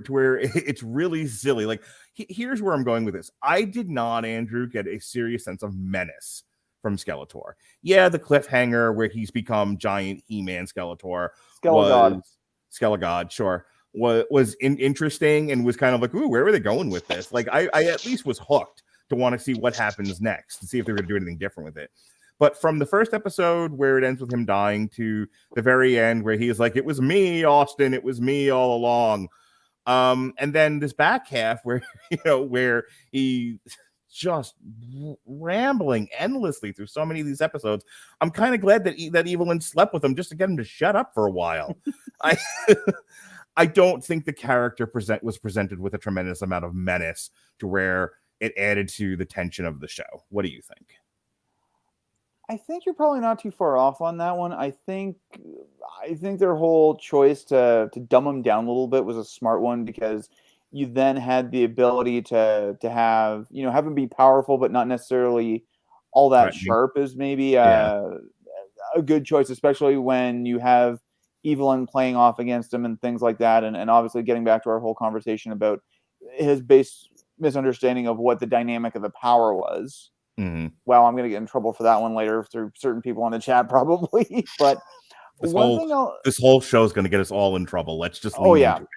where it's really silly. Like here's where I'm going with this. I did not, Andrew, get a serious sense of menace from Skeletor. Yeah, the cliffhanger where he's become giant He-Man Skeletor. Skelegod, sure. Was interesting and was kind of like, ooh, where are they going with this? Like I at least was hooked to want to see what happens next and see if they're going to do anything different with it. But from the first episode where it ends with him dying to the very end where he is like, it was me, Austin, it was me all along. And then this back half where, where he just rambling endlessly through so many of these episodes. I'm kind of glad that Evelyn slept with him just to get him to shut up for a while. I don't think the character was presented with a tremendous amount of menace to where it added to the tension of the show. What do you think? I think you're probably not too far off on that one. I think their whole choice to dumb them down a little bit was a smart one, because you then had the ability to have have them be powerful but not necessarily all that Threatening. sharp is maybe Yeah. a good choice, especially when you have Evelyn playing off against him and things like that. And obviously getting back to our whole conversation about his base misunderstanding of what the dynamic of the power was. Mm-hmm. Well, I'm going to get in trouble for that one later through certain people on the chat probably. But This whole show is going to get us all in trouble. Let's just lean into it.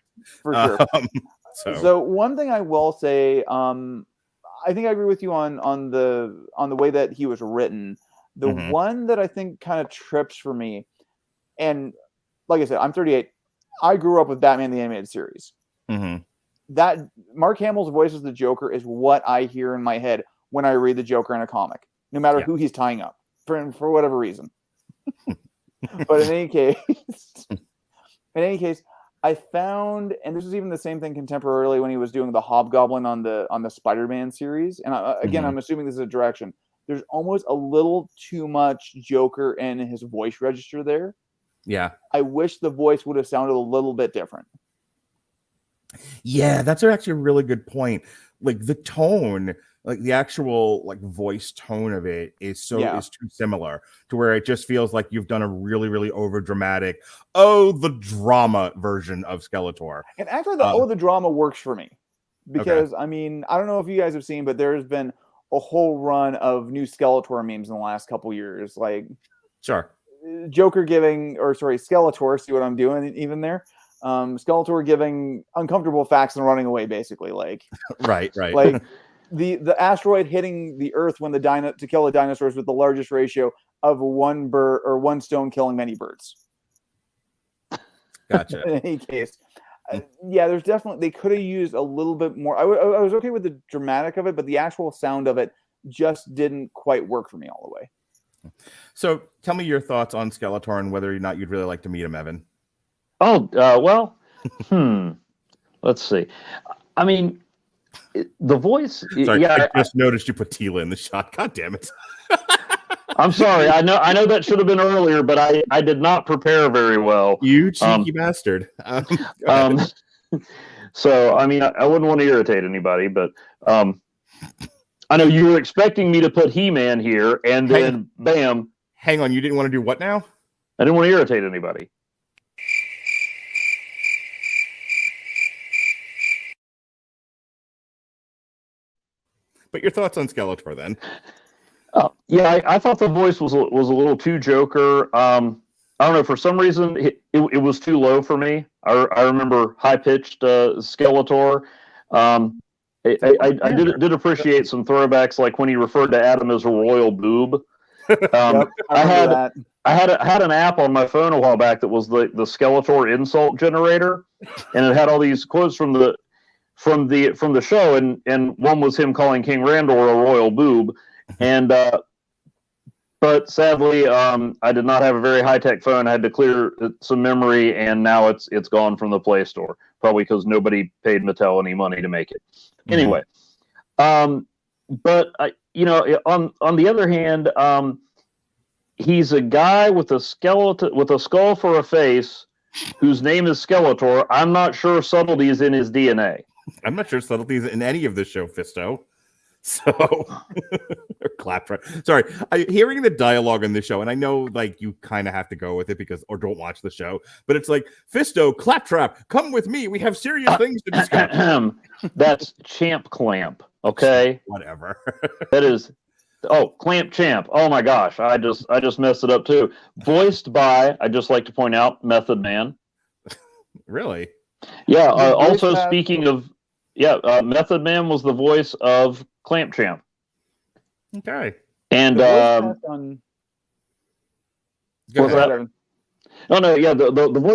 For sure. So one thing I will say, I think I agree with you on the way that he was written. The one that I think kind of trips for me, and like I said, I'm 38. I grew up with Batman the Animated Series. That Mark Hamill's voice as the Joker is what I hear in my head when I read the Joker in a comic, no matter who he's tying up for whatever reason. But in any case, I found, and this is even the same thing contemporarily when he was doing the Hobgoblin on the Spider-Man series. And again, I'm assuming this is a direction. There's almost a little too much Joker in his voice register there. Yeah. I wish the voice would have sounded a little bit different. Yeah, that's actually a really good point. Like the tone, like the actual like voice tone of it is too similar to where it just feels like you've done a really, really over dramatic, the drama version of Skeletor. And actually the drama works for me because I mean, I don't know if you guys have seen, but there's been a whole run of new Skeletor memes in the last couple years. Like Skeletor, see what I'm doing even there? Skeletor giving uncomfortable facts and running away, basically. Like right. Like the asteroid hitting the Earth when to kill the dinosaurs with the largest ratio of one bird or one stone killing many birds. Gotcha. In any case, there's definitely they could have used a little bit more. I was okay with the dramatic of it, but the actual sound of it just didn't quite work for me all the way. So tell me your thoughts on Skeletor and whether or not you'd really like to meet him, Evan. Let's see. I mean, the voice. Sorry, I just noticed you put Tila in the shot. God damn it. I'm sorry. I know that should have been earlier, but I did not prepare very well. You cheeky bastard. So, I mean, I wouldn't want to irritate anybody, but I know you were expecting me to put He-Man here, and then bam. Hang on, you didn't want to do what now? I didn't want to irritate anybody. But your thoughts on Skeletor then? I thought the voice was a little too Joker. I don't know, for some reason it was too low for me. I remember high pitched Skeletor. I did appreciate some throwbacks, like when he referred to Adam as a royal boob. I had an app on my phone a while back that was the Skeletor insult generator, and it had all these quotes from the show, and one was him calling King Randor a royal boob, and but sadly I did not have a very high-tech phone. I had to clear some memory, and now it's gone from the Play Store, probably because nobody paid Mattel any money to make it. Anyway, but on the other hand, he's a guy with a skull for a face, whose name is Skeletor. I'm not sure subtlety is in his DNA. I'm not sure subtlety is in any of this show, Fisto. So, claptrap. Sorry, hearing the dialogue in this show, and I know like you kind of have to go with it or don't watch the show, but it's like, Fisto, claptrap, come with me. We have serious things to discuss. That's Champ Clamp. Okay, whatever. That is. Oh, Clamp Champ. Oh my gosh, I just messed it up too. Voiced by, I'd just like to point out, Method Man. Really? Yeah. Also, speaking of, Method Man was the voice of Clamp Champ. Okay. And the voice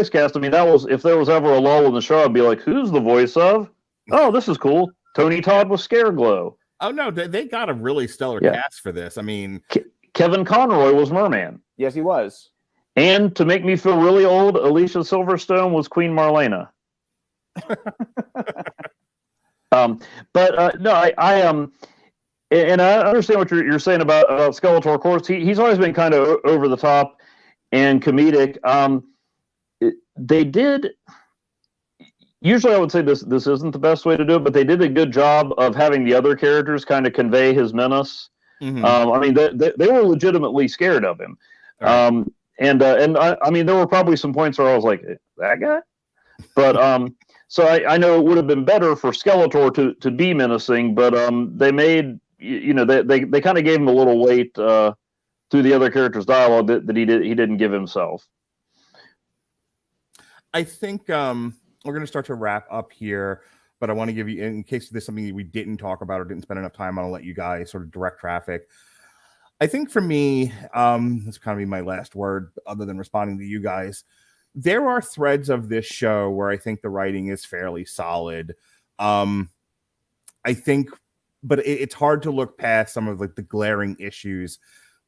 cast. I mean, that was, if there was ever a lull in the show, I'd be like, who's the voice of? Oh, this is cool. Tony Todd was Scareglow. Oh no, they got a really stellar cast for this. I mean, Kevin Conroy was Merman. Yes, he was. And to make me feel really old, Alicia Silverstone was Queen Marlena. No, And I understand what you're saying about Skeletor. Of course, he's always been kind of over the top and comedic. They did. Usually, I would say this isn't the best way to do it, but they did a good job of having the other characters kind of convey his menace. Mm-hmm. I mean, they were legitimately scared of him. Right. And I mean, there were probably some points where I was like, that guy? But so I know it would have been better for Skeletor to be menacing, but they made, they kind of gave him a little weight through the other characters' dialogue that he didn't give himself. I think we're going to start to wrap up here, but I want to give you, in case there's something that we didn't talk about or didn't spend enough time on, I'll let you guys sort of direct traffic. I think for me, this kind of be my last word other than responding to you guys. There are threads of this show where I think the writing is fairly solid. I think, but it's hard to look past some of like the glaring issues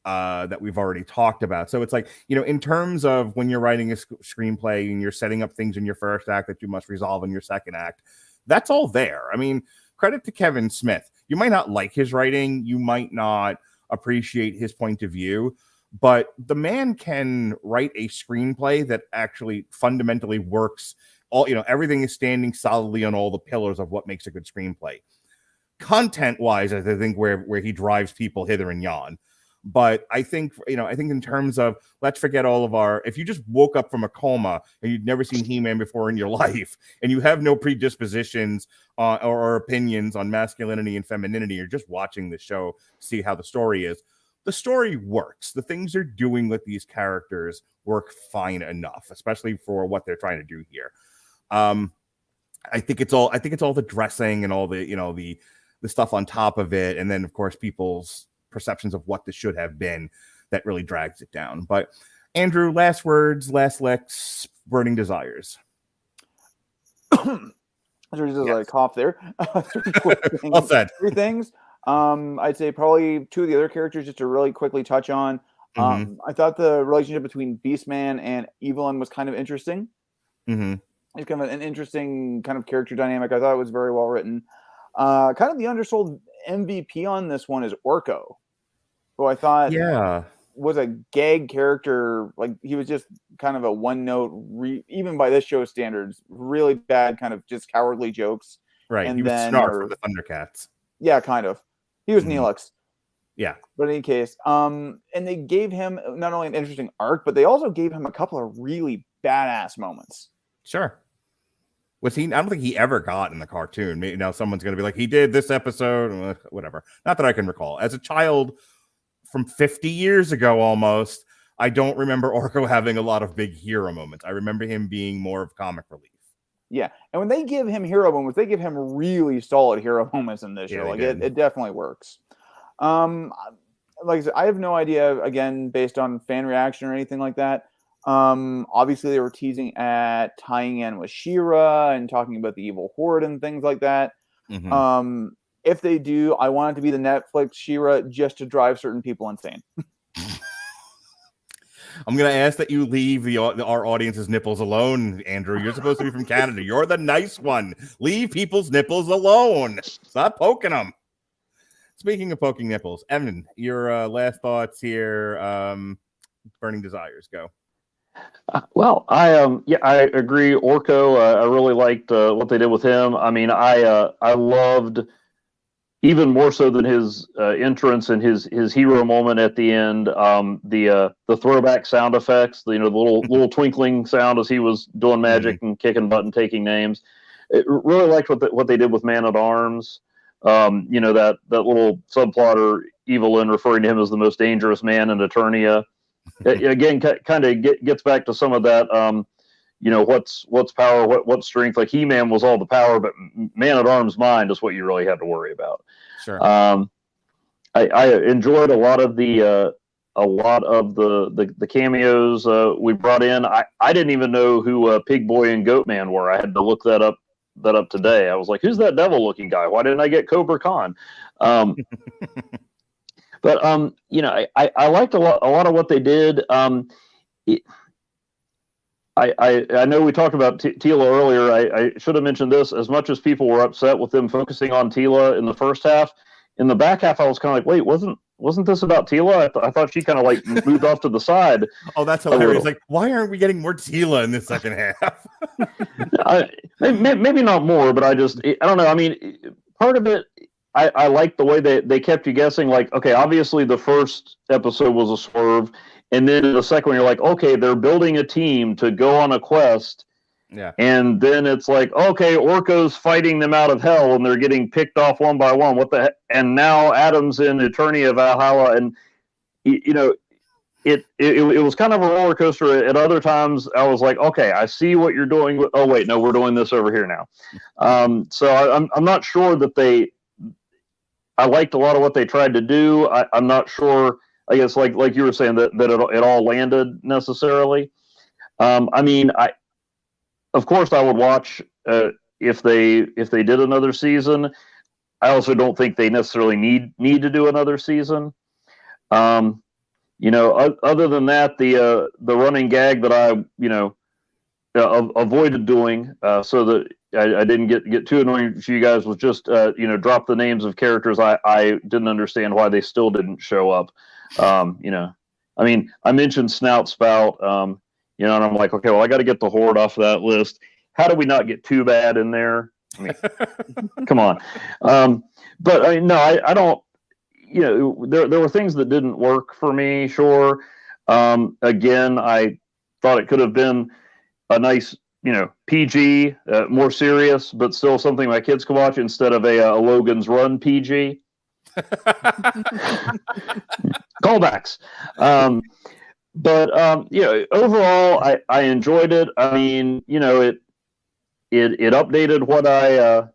that we've already talked about. So it's like, in terms of when you're writing a screenplay and you're setting up things in your first act that you must resolve in your second act, that's all there. I mean, credit to Kevin Smith. You might not like his writing. You might not appreciate his point of view, but the man can write a screenplay that actually fundamentally works. Everything is standing solidly on all the pillars of what makes a good screenplay. Content-wise, I think where he drives people hither and yon. But I think in terms of, let's forget all of if you just woke up from a coma and you'd never seen He-Man before in your life, and you have no predispositions or opinions on masculinity and femininity, you're just watching the show, see how the story is. The story works. The things they're doing with these characters work fine enough, especially for what they're trying to do here. I think it's all the dressing and all the stuff on top of it, and then of course people's perceptions of what this should have been that really drags it down. But Andrew, last words, last licks, burning desires. Just like cough there. Well said. 3 things. I'd say probably 2 of the other characters just to really quickly touch on. I thought the relationship between Beastman and Evelyn was kind of interesting. Mm-hmm. It's kind of an interesting kind of character dynamic. I thought it was very well written. Kind of the undersold MVP on this one is Orko, who I thought was a gag character. Like, he was just kind of a one-note, even by this show's standards, really bad kind of just cowardly jokes. Right, and he was Snark from the Thundercats. Yeah, kind of. He was Neelix. Yeah. But in any case, and they gave him not only an interesting arc, but they also gave him a couple of really badass moments. Sure. I don't think he ever got in the cartoon. Maybe now someone's going to be like, he did this episode, whatever. Not that I can recall. As a child from 50 years ago almost, I don't remember Orko having a lot of big hero moments. I remember him being more of comic relief. Yeah, and when they give him hero moments, they give him really solid hero moments in this show. Like, it definitely works. Like I said, I have no idea, again, based on fan reaction or anything like that. Obviously they were teasing at tying in with She-Ra and talking about the evil horde and things like that. Mm-hmm. If they do, I want it to be the Netflix She-Ra just to drive certain people insane. I'm going to ask that you leave our audience's nipples alone, Andrew. You're supposed to be from Canada. You're the nice one. Leave people's nipples alone. Stop poking them. Speaking of poking nipples, Evan, your last thoughts here. Burning desires, go. Well, I agree. Orko, I really liked what they did with him. I mean, I loved, even more so than his entrance and his hero moment at the end, the throwback sound effects, the little twinkling sound as he was doing magic and kicking butt and taking names. It really liked what they did with Man at Arms. That little subplotter Evelyn referring to him as the most dangerous man in Eternia. Again, kind of gets back to some of that. What's power, what's strength. Like, He-Man was all the power, but Man at Arms' mind is what you really had to worry about. Sure. I enjoyed a lot of the cameos we brought in. I didn't even know who Pig Boy and Goat Man were. I had to look that up today. I was like, who's that devil-looking guy? Why didn't I get Cobra Khan? But I liked a lot of what they did. I know we talked about Teela earlier. I should have mentioned this. As much as people were upset with them focusing on Teela in the first half, in the back half, I was kind of like, wait, wasn't this about Tila? I thought she kind of like moved off to the side. Oh, that's hilarious! Like, why aren't we getting more Tila in the second half? Maybe not more, but I don't know. I mean, part of it, I like the way they kept you guessing. Like, okay, obviously the first episode was a swerve, and then in the second one, you're like, okay, they're building a team to go on a quest. Yeah. And then it's like, okay, Orko's fighting them out of hell, and they're getting picked off one by one. What the heck? And now Adam's in Eternia Valhalla, and you know, it was kind of a roller coaster. At other times, I was like, okay, I see what you're doing. Oh wait, no, we're doing this over here now. So I'm not sure that I liked a lot of what they tried to do. I'm not sure. I guess like you were saying that it all landed necessarily. I mean, of course, I would watch if they did another season. I also don't think they necessarily need to do another season. You know, other than that, the running gag that I avoided doing so that I didn't get too annoying for you guys was just drop the names of characters I didn't understand why they still didn't show up. You know, I mean, I mentioned Snout Spout. You know, and I'm like, okay, well, I got to get the Horde off of that list. How do we not get Too Bad in there? I mean, come on. But I mean, no, I don't. You know, there were things that didn't work for me. Sure. Again, I thought it could have been a nice, PG, more serious, but still something my kids could watch instead of a Logan's Run PG. Callbacks. But overall, I enjoyed it. I mean, it updated what I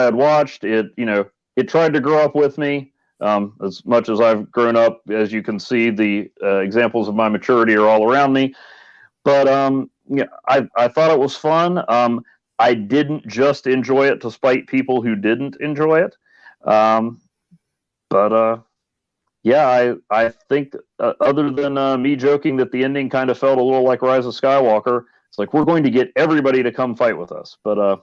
had watched. It tried to grow up with me. As much as I've grown up, as you can see, the examples of my maturity are all around me. But I thought it was fun. I didn't just enjoy it to spite people who didn't enjoy it. Yeah, I think other than me joking that the ending kind of felt a little like Rise of Skywalker, it's like we're going to get everybody to come fight with us. But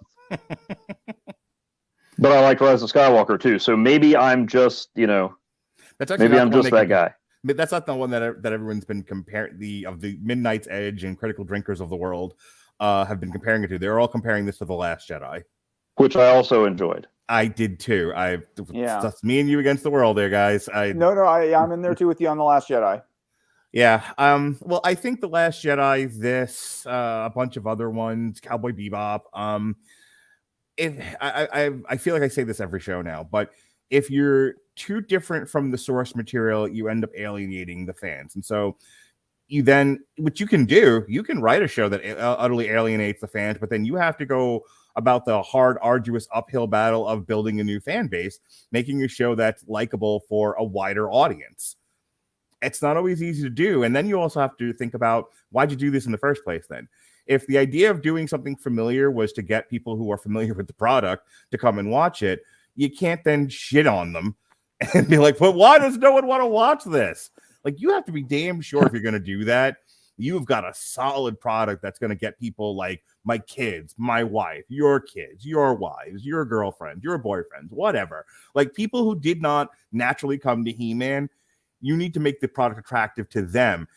but I liked Rise of Skywalker too, so maybe I'm just maybe I'm just that guy. But that's not the one that everyone's been comparing of the Midnight's Edge and Critical Drinkers of the world have been comparing it to. They're all comparing this to The Last Jedi, which I also enjoyed. I did too. That's me and you against the world there, guys. I'm in there too with you on The Last Jedi. Yeah. Well, I think The Last Jedi, a bunch of other ones, Cowboy Bebop. I feel like I say this every show now, but if you're too different from the source material, you end up alienating the fans. And so what you can do, you can write a show that utterly alienates the fans, but then you have to go about the hard, arduous uphill battle of building a new fan base, making a show that's likable for a wider audience. It's not always easy to do. And then you also have to think about, why'd you do this in the first place then? If the idea of doing something familiar was to get people who are familiar with the product to come and watch it, you can't then shit on them and be like, but why does no one want to watch this? Like, you have to be damn sure if you're going to do that, you've got a solid product that's going to get people like my kids, my wife, your kids, your wives, your girlfriends, your boyfriends, whatever. Like, people who did not naturally come to He-Man, you need to make the product attractive to them.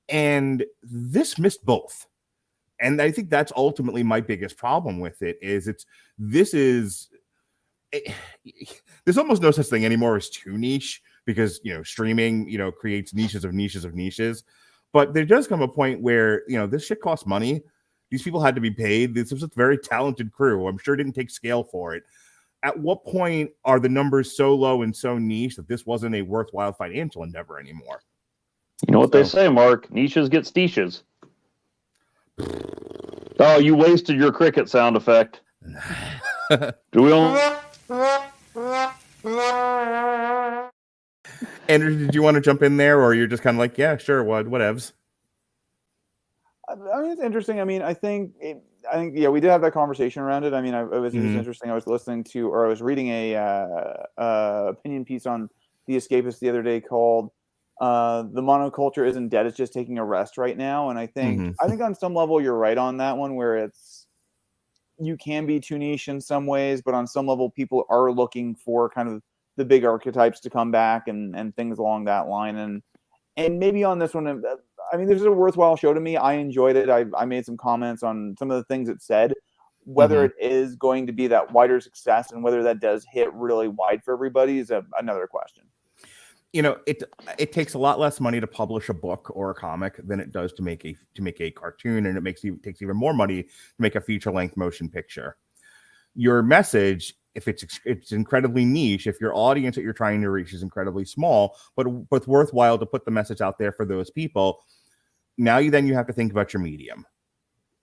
And this missed both. And I think that's ultimately my biggest problem with it there's almost no such thing anymore as too niche, because streaming creates niches of niches of niches. But there does come a point where this shit costs money. These people had to be paid. This was a very talented crew. I'm sure it didn't take scale for it. At what point are the numbers so low and so niche that this wasn't a worthwhile financial endeavor anymall? You know what they say, Mark? Niches get stitches. Oh, you wasted your cricket sound effect. Do we all? Andrew, did you want to jump in there, or you're just kind of like, yeah, sure, whatevs? I mean, it's interesting. I mean, I think we did have that conversation around it. I mean, it was interesting. I was listening to, or I was reading a opinion piece on The Escapist the other day called "The Monoculture Isn't Dead; It's Just Taking a Rest Right Now." And I think on some level you're right on that one, where you can be too niche in some ways, but on some level people are looking for kind of the big archetypes to come back and things along that line. And maybe on this one, I mean, this is a worthwhile show to me. I enjoyed it. I made some comments on some of the things it said. Whether it is going to be that wider success and whether that does hit really wide for everybody is another question. You know, it takes a lot less money to publish a book or a comic than it does to make a cartoon, and it takes even more money to make a feature-length motion picture. Your message, if it's incredibly niche, if your audience that you're trying to reach is incredibly small, but worthwhile to put the message out there for those people, now you have to think about your medium,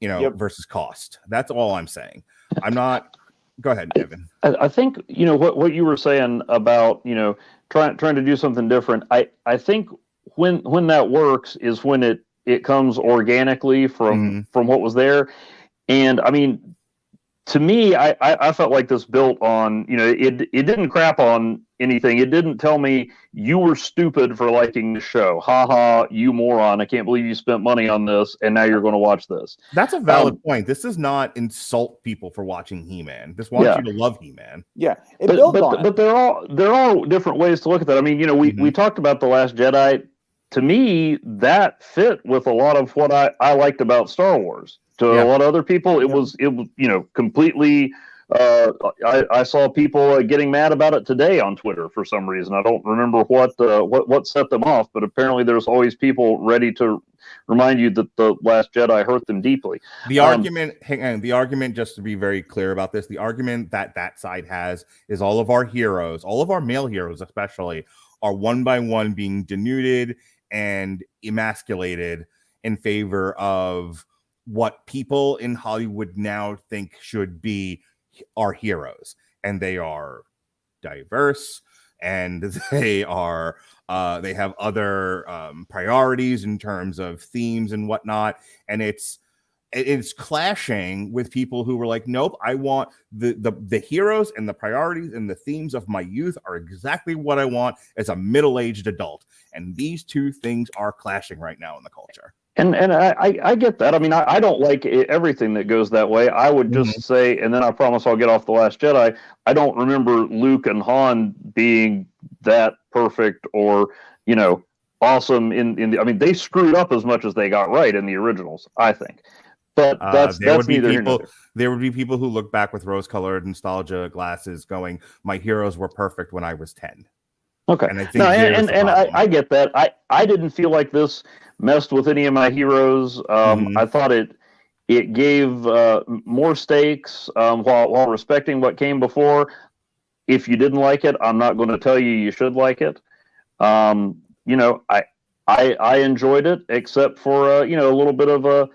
versus cost. That's all I'm saying. I'm not. Go ahead, Evan. I think what you were saying about trying to do something different. I think when that works is when it comes organically from what was there, and I mean, to me, I felt like this built on it didn't crap on anything. It didn't tell me you were stupid for liking the show. Ha ha, you moron! I can't believe you spent money on this, and now you're going to watch this. That's a valid point. This does not insult people for watching He-Man. This wants you to love He-Man. Yeah, but there are different ways to look at that. I mean, we talked about The Last Jedi. To me, that fit with a lot of what I liked about Star Wars. To a lot of other people, it was completely. I saw people getting mad about it today on Twitter for some reason. I don't remember what set them off, but apparently there's always people ready to remind you that The Last Jedi hurt them deeply. The argument, just to be very clear about this, the argument that side has is all of our heroes, all of our male heroes especially, are one by one being denuded and emasculated in favor of what people in Hollywood now think should be our heroes. And they are diverse, and they are they have other priorities in terms of themes and whatnot. And it's clashing with people who were like, nope, I want the heroes and the priorities and the themes of my youth are exactly what I want as a middle-aged adult. And these two things are clashing right now in the culture. And I get that. I mean, I don't like everything that goes that way. I would just say, and then I promise I'll get off The Last Jedi, I don't remember Luke and Han being that perfect or, awesome in the, I mean, they screwed up as much as they got right in the originals, I think. But that's neither here nor there. There would be people who look back with rose-colored nostalgia glasses going, my heroes were perfect when I was 10. Okay. And I think I get that. I didn't feel like this messed with any of my heroes. I thought it gave more stakes while respecting what came before. If you didn't like it, I'm not going to tell you should like it. I enjoyed it, except for a little bit of a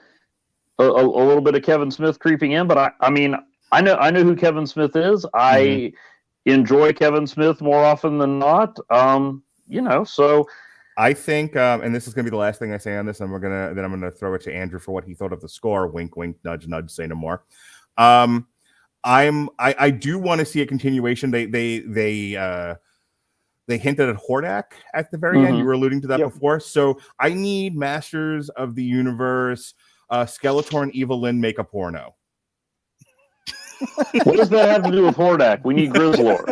little bit of Kevin Smith creeping in. But I mean, I know who Kevin Smith is. I enjoy Kevin Smith more often than not. So I think, and this is going to be the last thing I say on this, and I'm going to throw it to Andrew for what he thought of the score. Wink, wink, nudge, nudge. Say no more. I do want to see a continuation. They hinted at Hordak at the very end. You were alluding to that before. So I need Masters of the Universe, Skeletor and Evelyn make a porno. What does that have to do with Hordak? We need Grizzlor.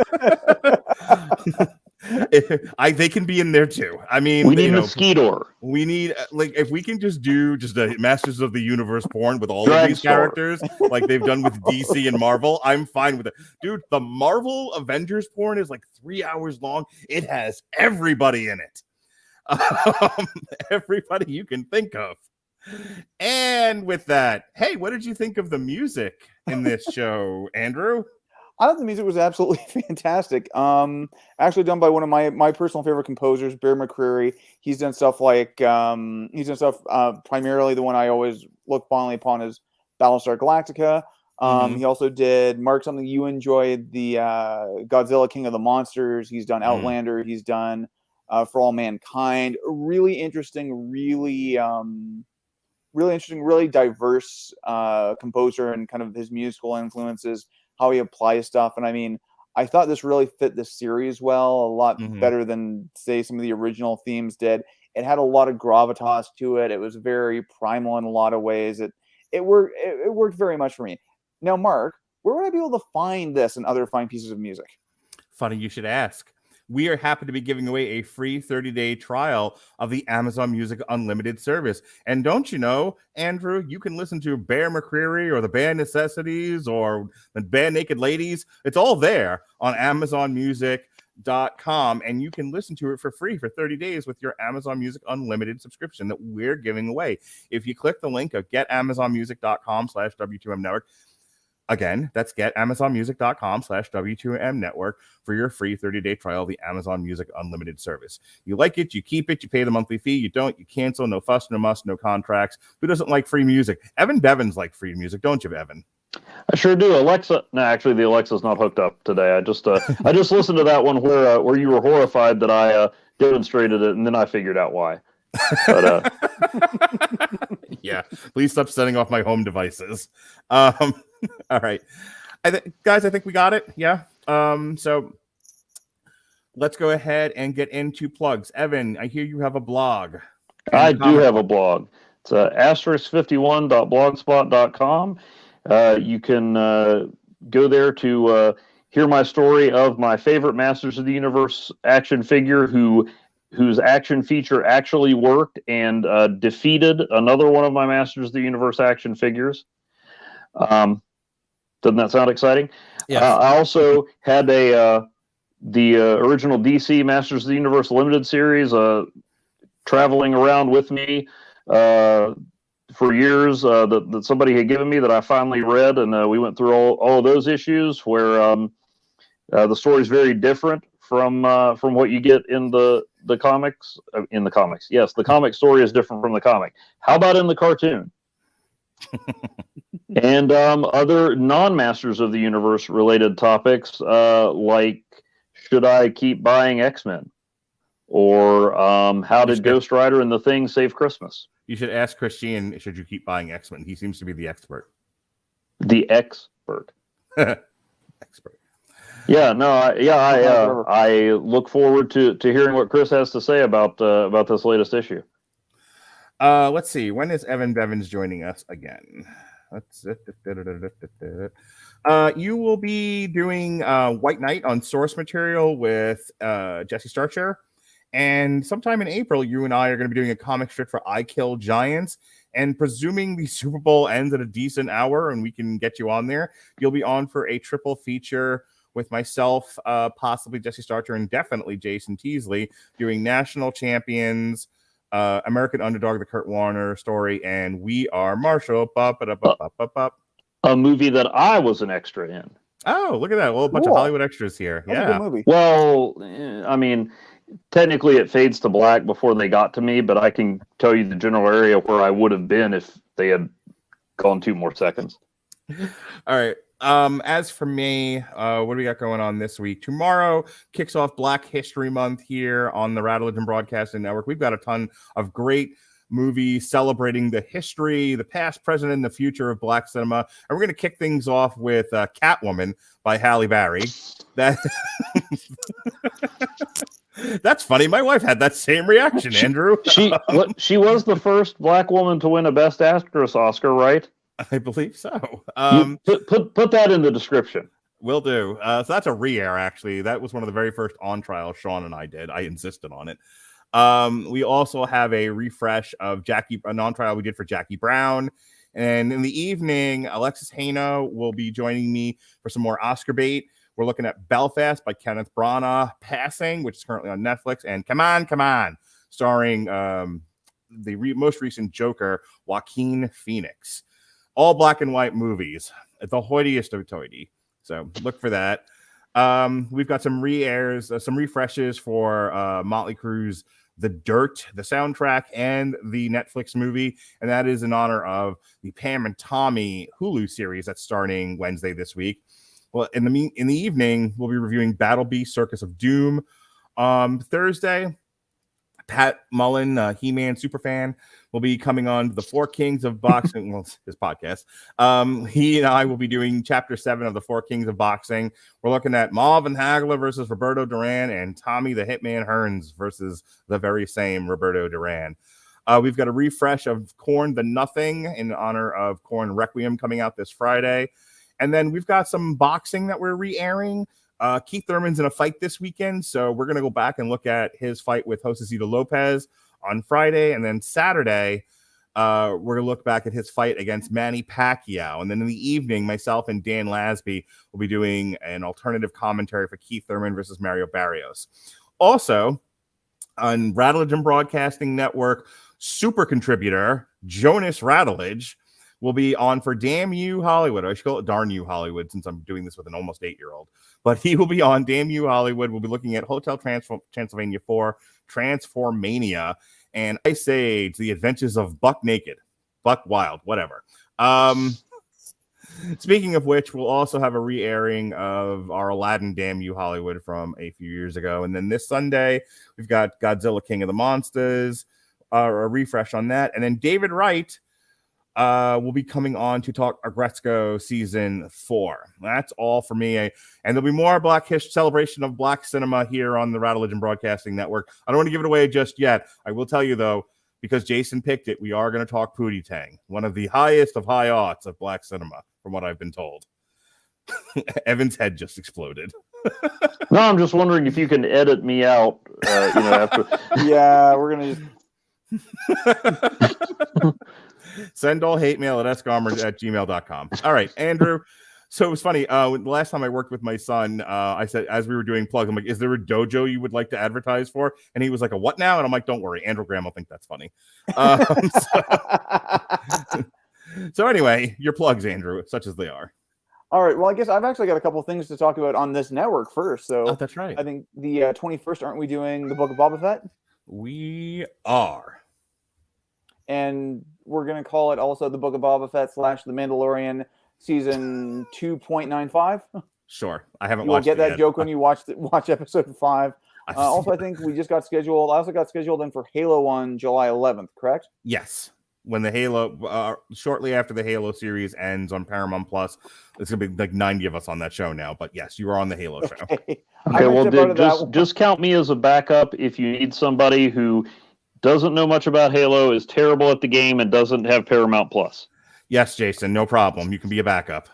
They can be in there too. I mean, we need Mosquito. We need if we can just do a Masters of the Universe porn with all of these characters, like they've done with DC and Marvel, I'm fine with it, dude. The Marvel Avengers porn is like 3 hours long. It has everybody in it, everybody you can think of. And with that, hey, what did you think of the music in this show, Andrew? I thought the music was absolutely fantastic. Actually done by one of my personal favorite composers, Bear McCreary. He's done stuff like primarily the one I always look fondly upon is Battlestar Galactica. He also did, Mark, something you enjoyed, the Godzilla King of the Monsters. He's done Outlander. He's done For All Mankind. Really interesting, really diverse composer and kind of his musical influences, how he applies stuff. And I mean, I thought this really fit the series well, a lot better than, say, some of the original themes did. It had a lot of gravitas to it. It was very primal in a lot of ways. It worked very much for me. Now, Mark, where would I be able to find this and other fine pieces of music? Funny you should ask. We are happy to be giving away a free 30-day trial of the Amazon Music Unlimited service. And don't you know, Andrew, you can listen to Bear McCreary or the Bare Necessities or the Bare Naked Ladies. It's all there on AmazonMusic.com, and you can listen to it for free for 30 days with your Amazon Music Unlimited subscription that we're giving away. If you click the link of getamazonmusic.com/W2M Network, again, that's getamazonmusic.com/W2M Network for your free 30-day trial of the Amazon Music Unlimited service. You like it, you keep it, you pay the monthly fee. You don't, you cancel. No fuss, no muss, no contracts. Who doesn't like free music? Evan Bevins like free music, don't you, Evan? I sure do. Alexa, no, actually, the Alexa's not hooked up today. I just listened to that one where you were horrified that I demonstrated it, and then I figured out why. But, yeah, please stop setting off my home devices. All right, guys, I think we got it. Yeah. So let's go ahead and get into plugs. Evan, I hear you have a blog. I do have a blog. It's asterisk51.blogspot.com. You can go there to hear my story of my favorite Masters of the Universe action figure whose action feature actually worked and defeated another one of my Masters of the Universe action figures. Doesn't that sound exciting? Yes. I also had the original DC Masters of the Universe Limited series traveling around with me for years that somebody had given me that I finally read, and we went through all of those issues where the story is very different from what you get in the comics. In the comics, yes, the comic story is different from the comic. How about in the cartoon? And other non-Masters of the Universe related topics, like should I keep buying X-Men? Or how did Ghost Rider and the Thing save Christmas? You should ask Christian, should you keep buying X-Men? He seems to be the expert. The expert. Expert. Yeah, no, I look forward to hearing what Chris has to say about this latest issue. Let's see. When is Evan Bevins joining us again? You will be doing White Knight on source material with Jesse Starcher. And sometime in April, you and I are going to be doing a comic strip for I Kill Giants. And presuming the Super Bowl ends at a decent hour and we can get you on there, you'll be on for a triple feature with myself, possibly Jesse Starcher, and definitely Jason Teasley, doing National Champions, American Underdog, the Kurt Warner story, and We Are Marshall. A movie that I was an extra in. Oh, look at that. Well, a bunch of Hollywood extras here. That's a good movie. Well, I mean, technically it fades to black before they got to me, but I can tell you the general area where I would have been if they had gone 2 more seconds. All right. As for me, what do we got going on this week? Tomorrow kicks off Black History Month here on the Radulich and Broadcasting Network. We've got a ton of great movies celebrating the history, the past, present, and the future of Black cinema. And we're going to kick things off with Catwoman by Halle Berry. That's funny. My wife had that same reaction, Andrew. She was the first Black woman to win a Best Actress Oscar, right? I believe so. Put that in the description. Will do. So that's a re-air, actually. That was one of the very first on-trials Sean and I did. I insisted on it. We also have a refresh of an on-trial we did for Jackie Brown. And in the evening, Alexis Haino will be joining me for some more Oscar bait. We're looking at Belfast by Kenneth Branagh, Passing, which is currently on Netflix, and Come On, starring the most recent Joker, Joaquin Phoenix. All black and white movies, the hoitiest of hoity. So look for that. We've got some re-airs, some refreshes for Motley Crue's The Dirt, the soundtrack, and the Netflix movie. And that is in honor of the Pam and Tommy Hulu series that's starting Wednesday this week. Well, in the evening, we'll be reviewing Battle Beast Circus of Doom. Thursday, Pat Mullen, He-Man superfan, will be coming on the Four Kings of Boxing, well, his podcast. He and I will be doing Chapter 7 of the Four Kings of Boxing. We're looking at Marvin Hagler versus Roberto Duran and Tommy the Hitman Hearns versus the very same Roberto Duran. We've got a refresh of Korn the Nothing in honor of Korn Requiem coming out this Friday. And then we've got some boxing that we're re-airing. Keith Thurman's in a fight this weekend, so we're going to go back and look at his fight with Josecito Lopez on Friday, and then Saturday, we're going to look back at his fight against Manny Pacquiao. And then in the evening, myself and Dan Lasby will be doing an alternative commentary for Keith Thurman versus Mario Barrios. Also, on Radulich and Broadcasting Network, super contributor Jonas Radulich will be on for Damn You Hollywood. I should call it Darn You Hollywood since I'm doing this with an almost 8-year-old. But he will be on Damn You Hollywood. We'll be looking at Hotel Transylvania 4, Transformania, and Ice Age, The Adventures of Buck Naked, Buck Wild, whatever. Speaking of which, we'll also have a re-airing of our Aladdin Damn You Hollywood from a few years ago. And then this Sunday, we've got Godzilla King of the Monsters, a refresh on that. And then David Wright will be coming on to talk Agretzko Season 4. That's all for me. And there'll be more Black History celebration of Black cinema here on the Radulich and Broadcasting Network. I don't want to give it away just yet. I will tell you, though, because Jason picked it, we are going to talk Pootie Tang, one of the highest of high aughts of Black cinema, from what I've been told. Evan's head just exploded. No, I'm just wondering if you can edit me out, after. Yeah, we're going to just... Send all hate mail at sgarmer@gmail.com. All right, Andrew. So it was funny. The last time I worked with my son, I said, as we were doing plugs, I'm like, is there a dojo you would like to advertise for? And he was like, a what now? And I'm like, don't worry. Andrew Graham will think that's funny. So anyway, your plugs, Andrew, such as they are. All right. Well, I guess I've actually got a couple of things to talk about on this network first. So that's right. I think the 21st, aren't we doing the Book of Boba Fett? We are. And we're going to call it also the Book of Boba Fett / The Mandalorian Season 2.95. Sure. I haven't watched it yet. You'll get that joke when you watch episode 5. Also, I think we just got scheduled. I also got scheduled in for Halo on July 11th, correct? Yes. When the Halo, shortly after the Halo series ends on Paramount Plus, it's going to be like 90 of us on that show now. But yes, you are on the Halo show. Okay, well, just count me as a backup if you need somebody who doesn't know much about Halo, is terrible at the game, and doesn't have Paramount Plus. Yes, Jason, no problem. You can be a backup.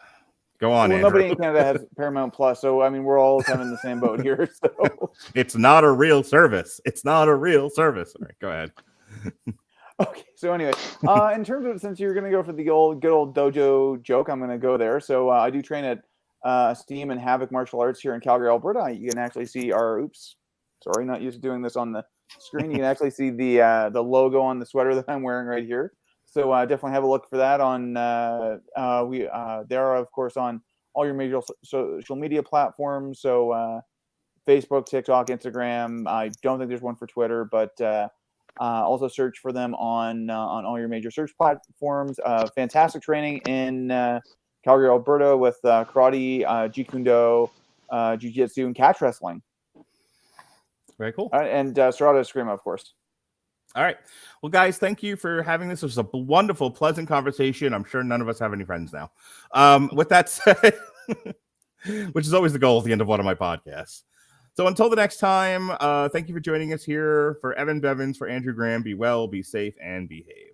Go on, Andrew. Nobody in Canada has Paramount Plus, so I mean, we're all kind of in the same boat here. So it's not a real service. It's not a real service. All right, go ahead. Okay, so anyway, in terms of, since you're going to go for the good old dojo joke, I'm going to go there. So I do train at Steam and Havoc Martial Arts here in Calgary, Alberta. You can actually see sorry, not used to doing this on the screen. You can actually see the logo on the sweater that I'm wearing right here. So definitely have a look for that on they are of course on all your major social media platforms. So Facebook, TikTok, Instagram. I don't think there's one for Twitter, but also search for them on all your major search platforms. Fantastic training in Calgary, Alberta, with karate, jeet kune do, jiu-jitsu, and catch wrestling. Very cool. And Serrata Eskrima, of course. All right. Well, guys, thank you for having this. It was a wonderful, pleasant conversation. I'm sure none of us have any friends now. With that said, which is always the goal at the end of one of my podcasts. So until the next time, thank you for joining us here. For Evan Bevins, for Andrew Graham, be well, be safe, and behave.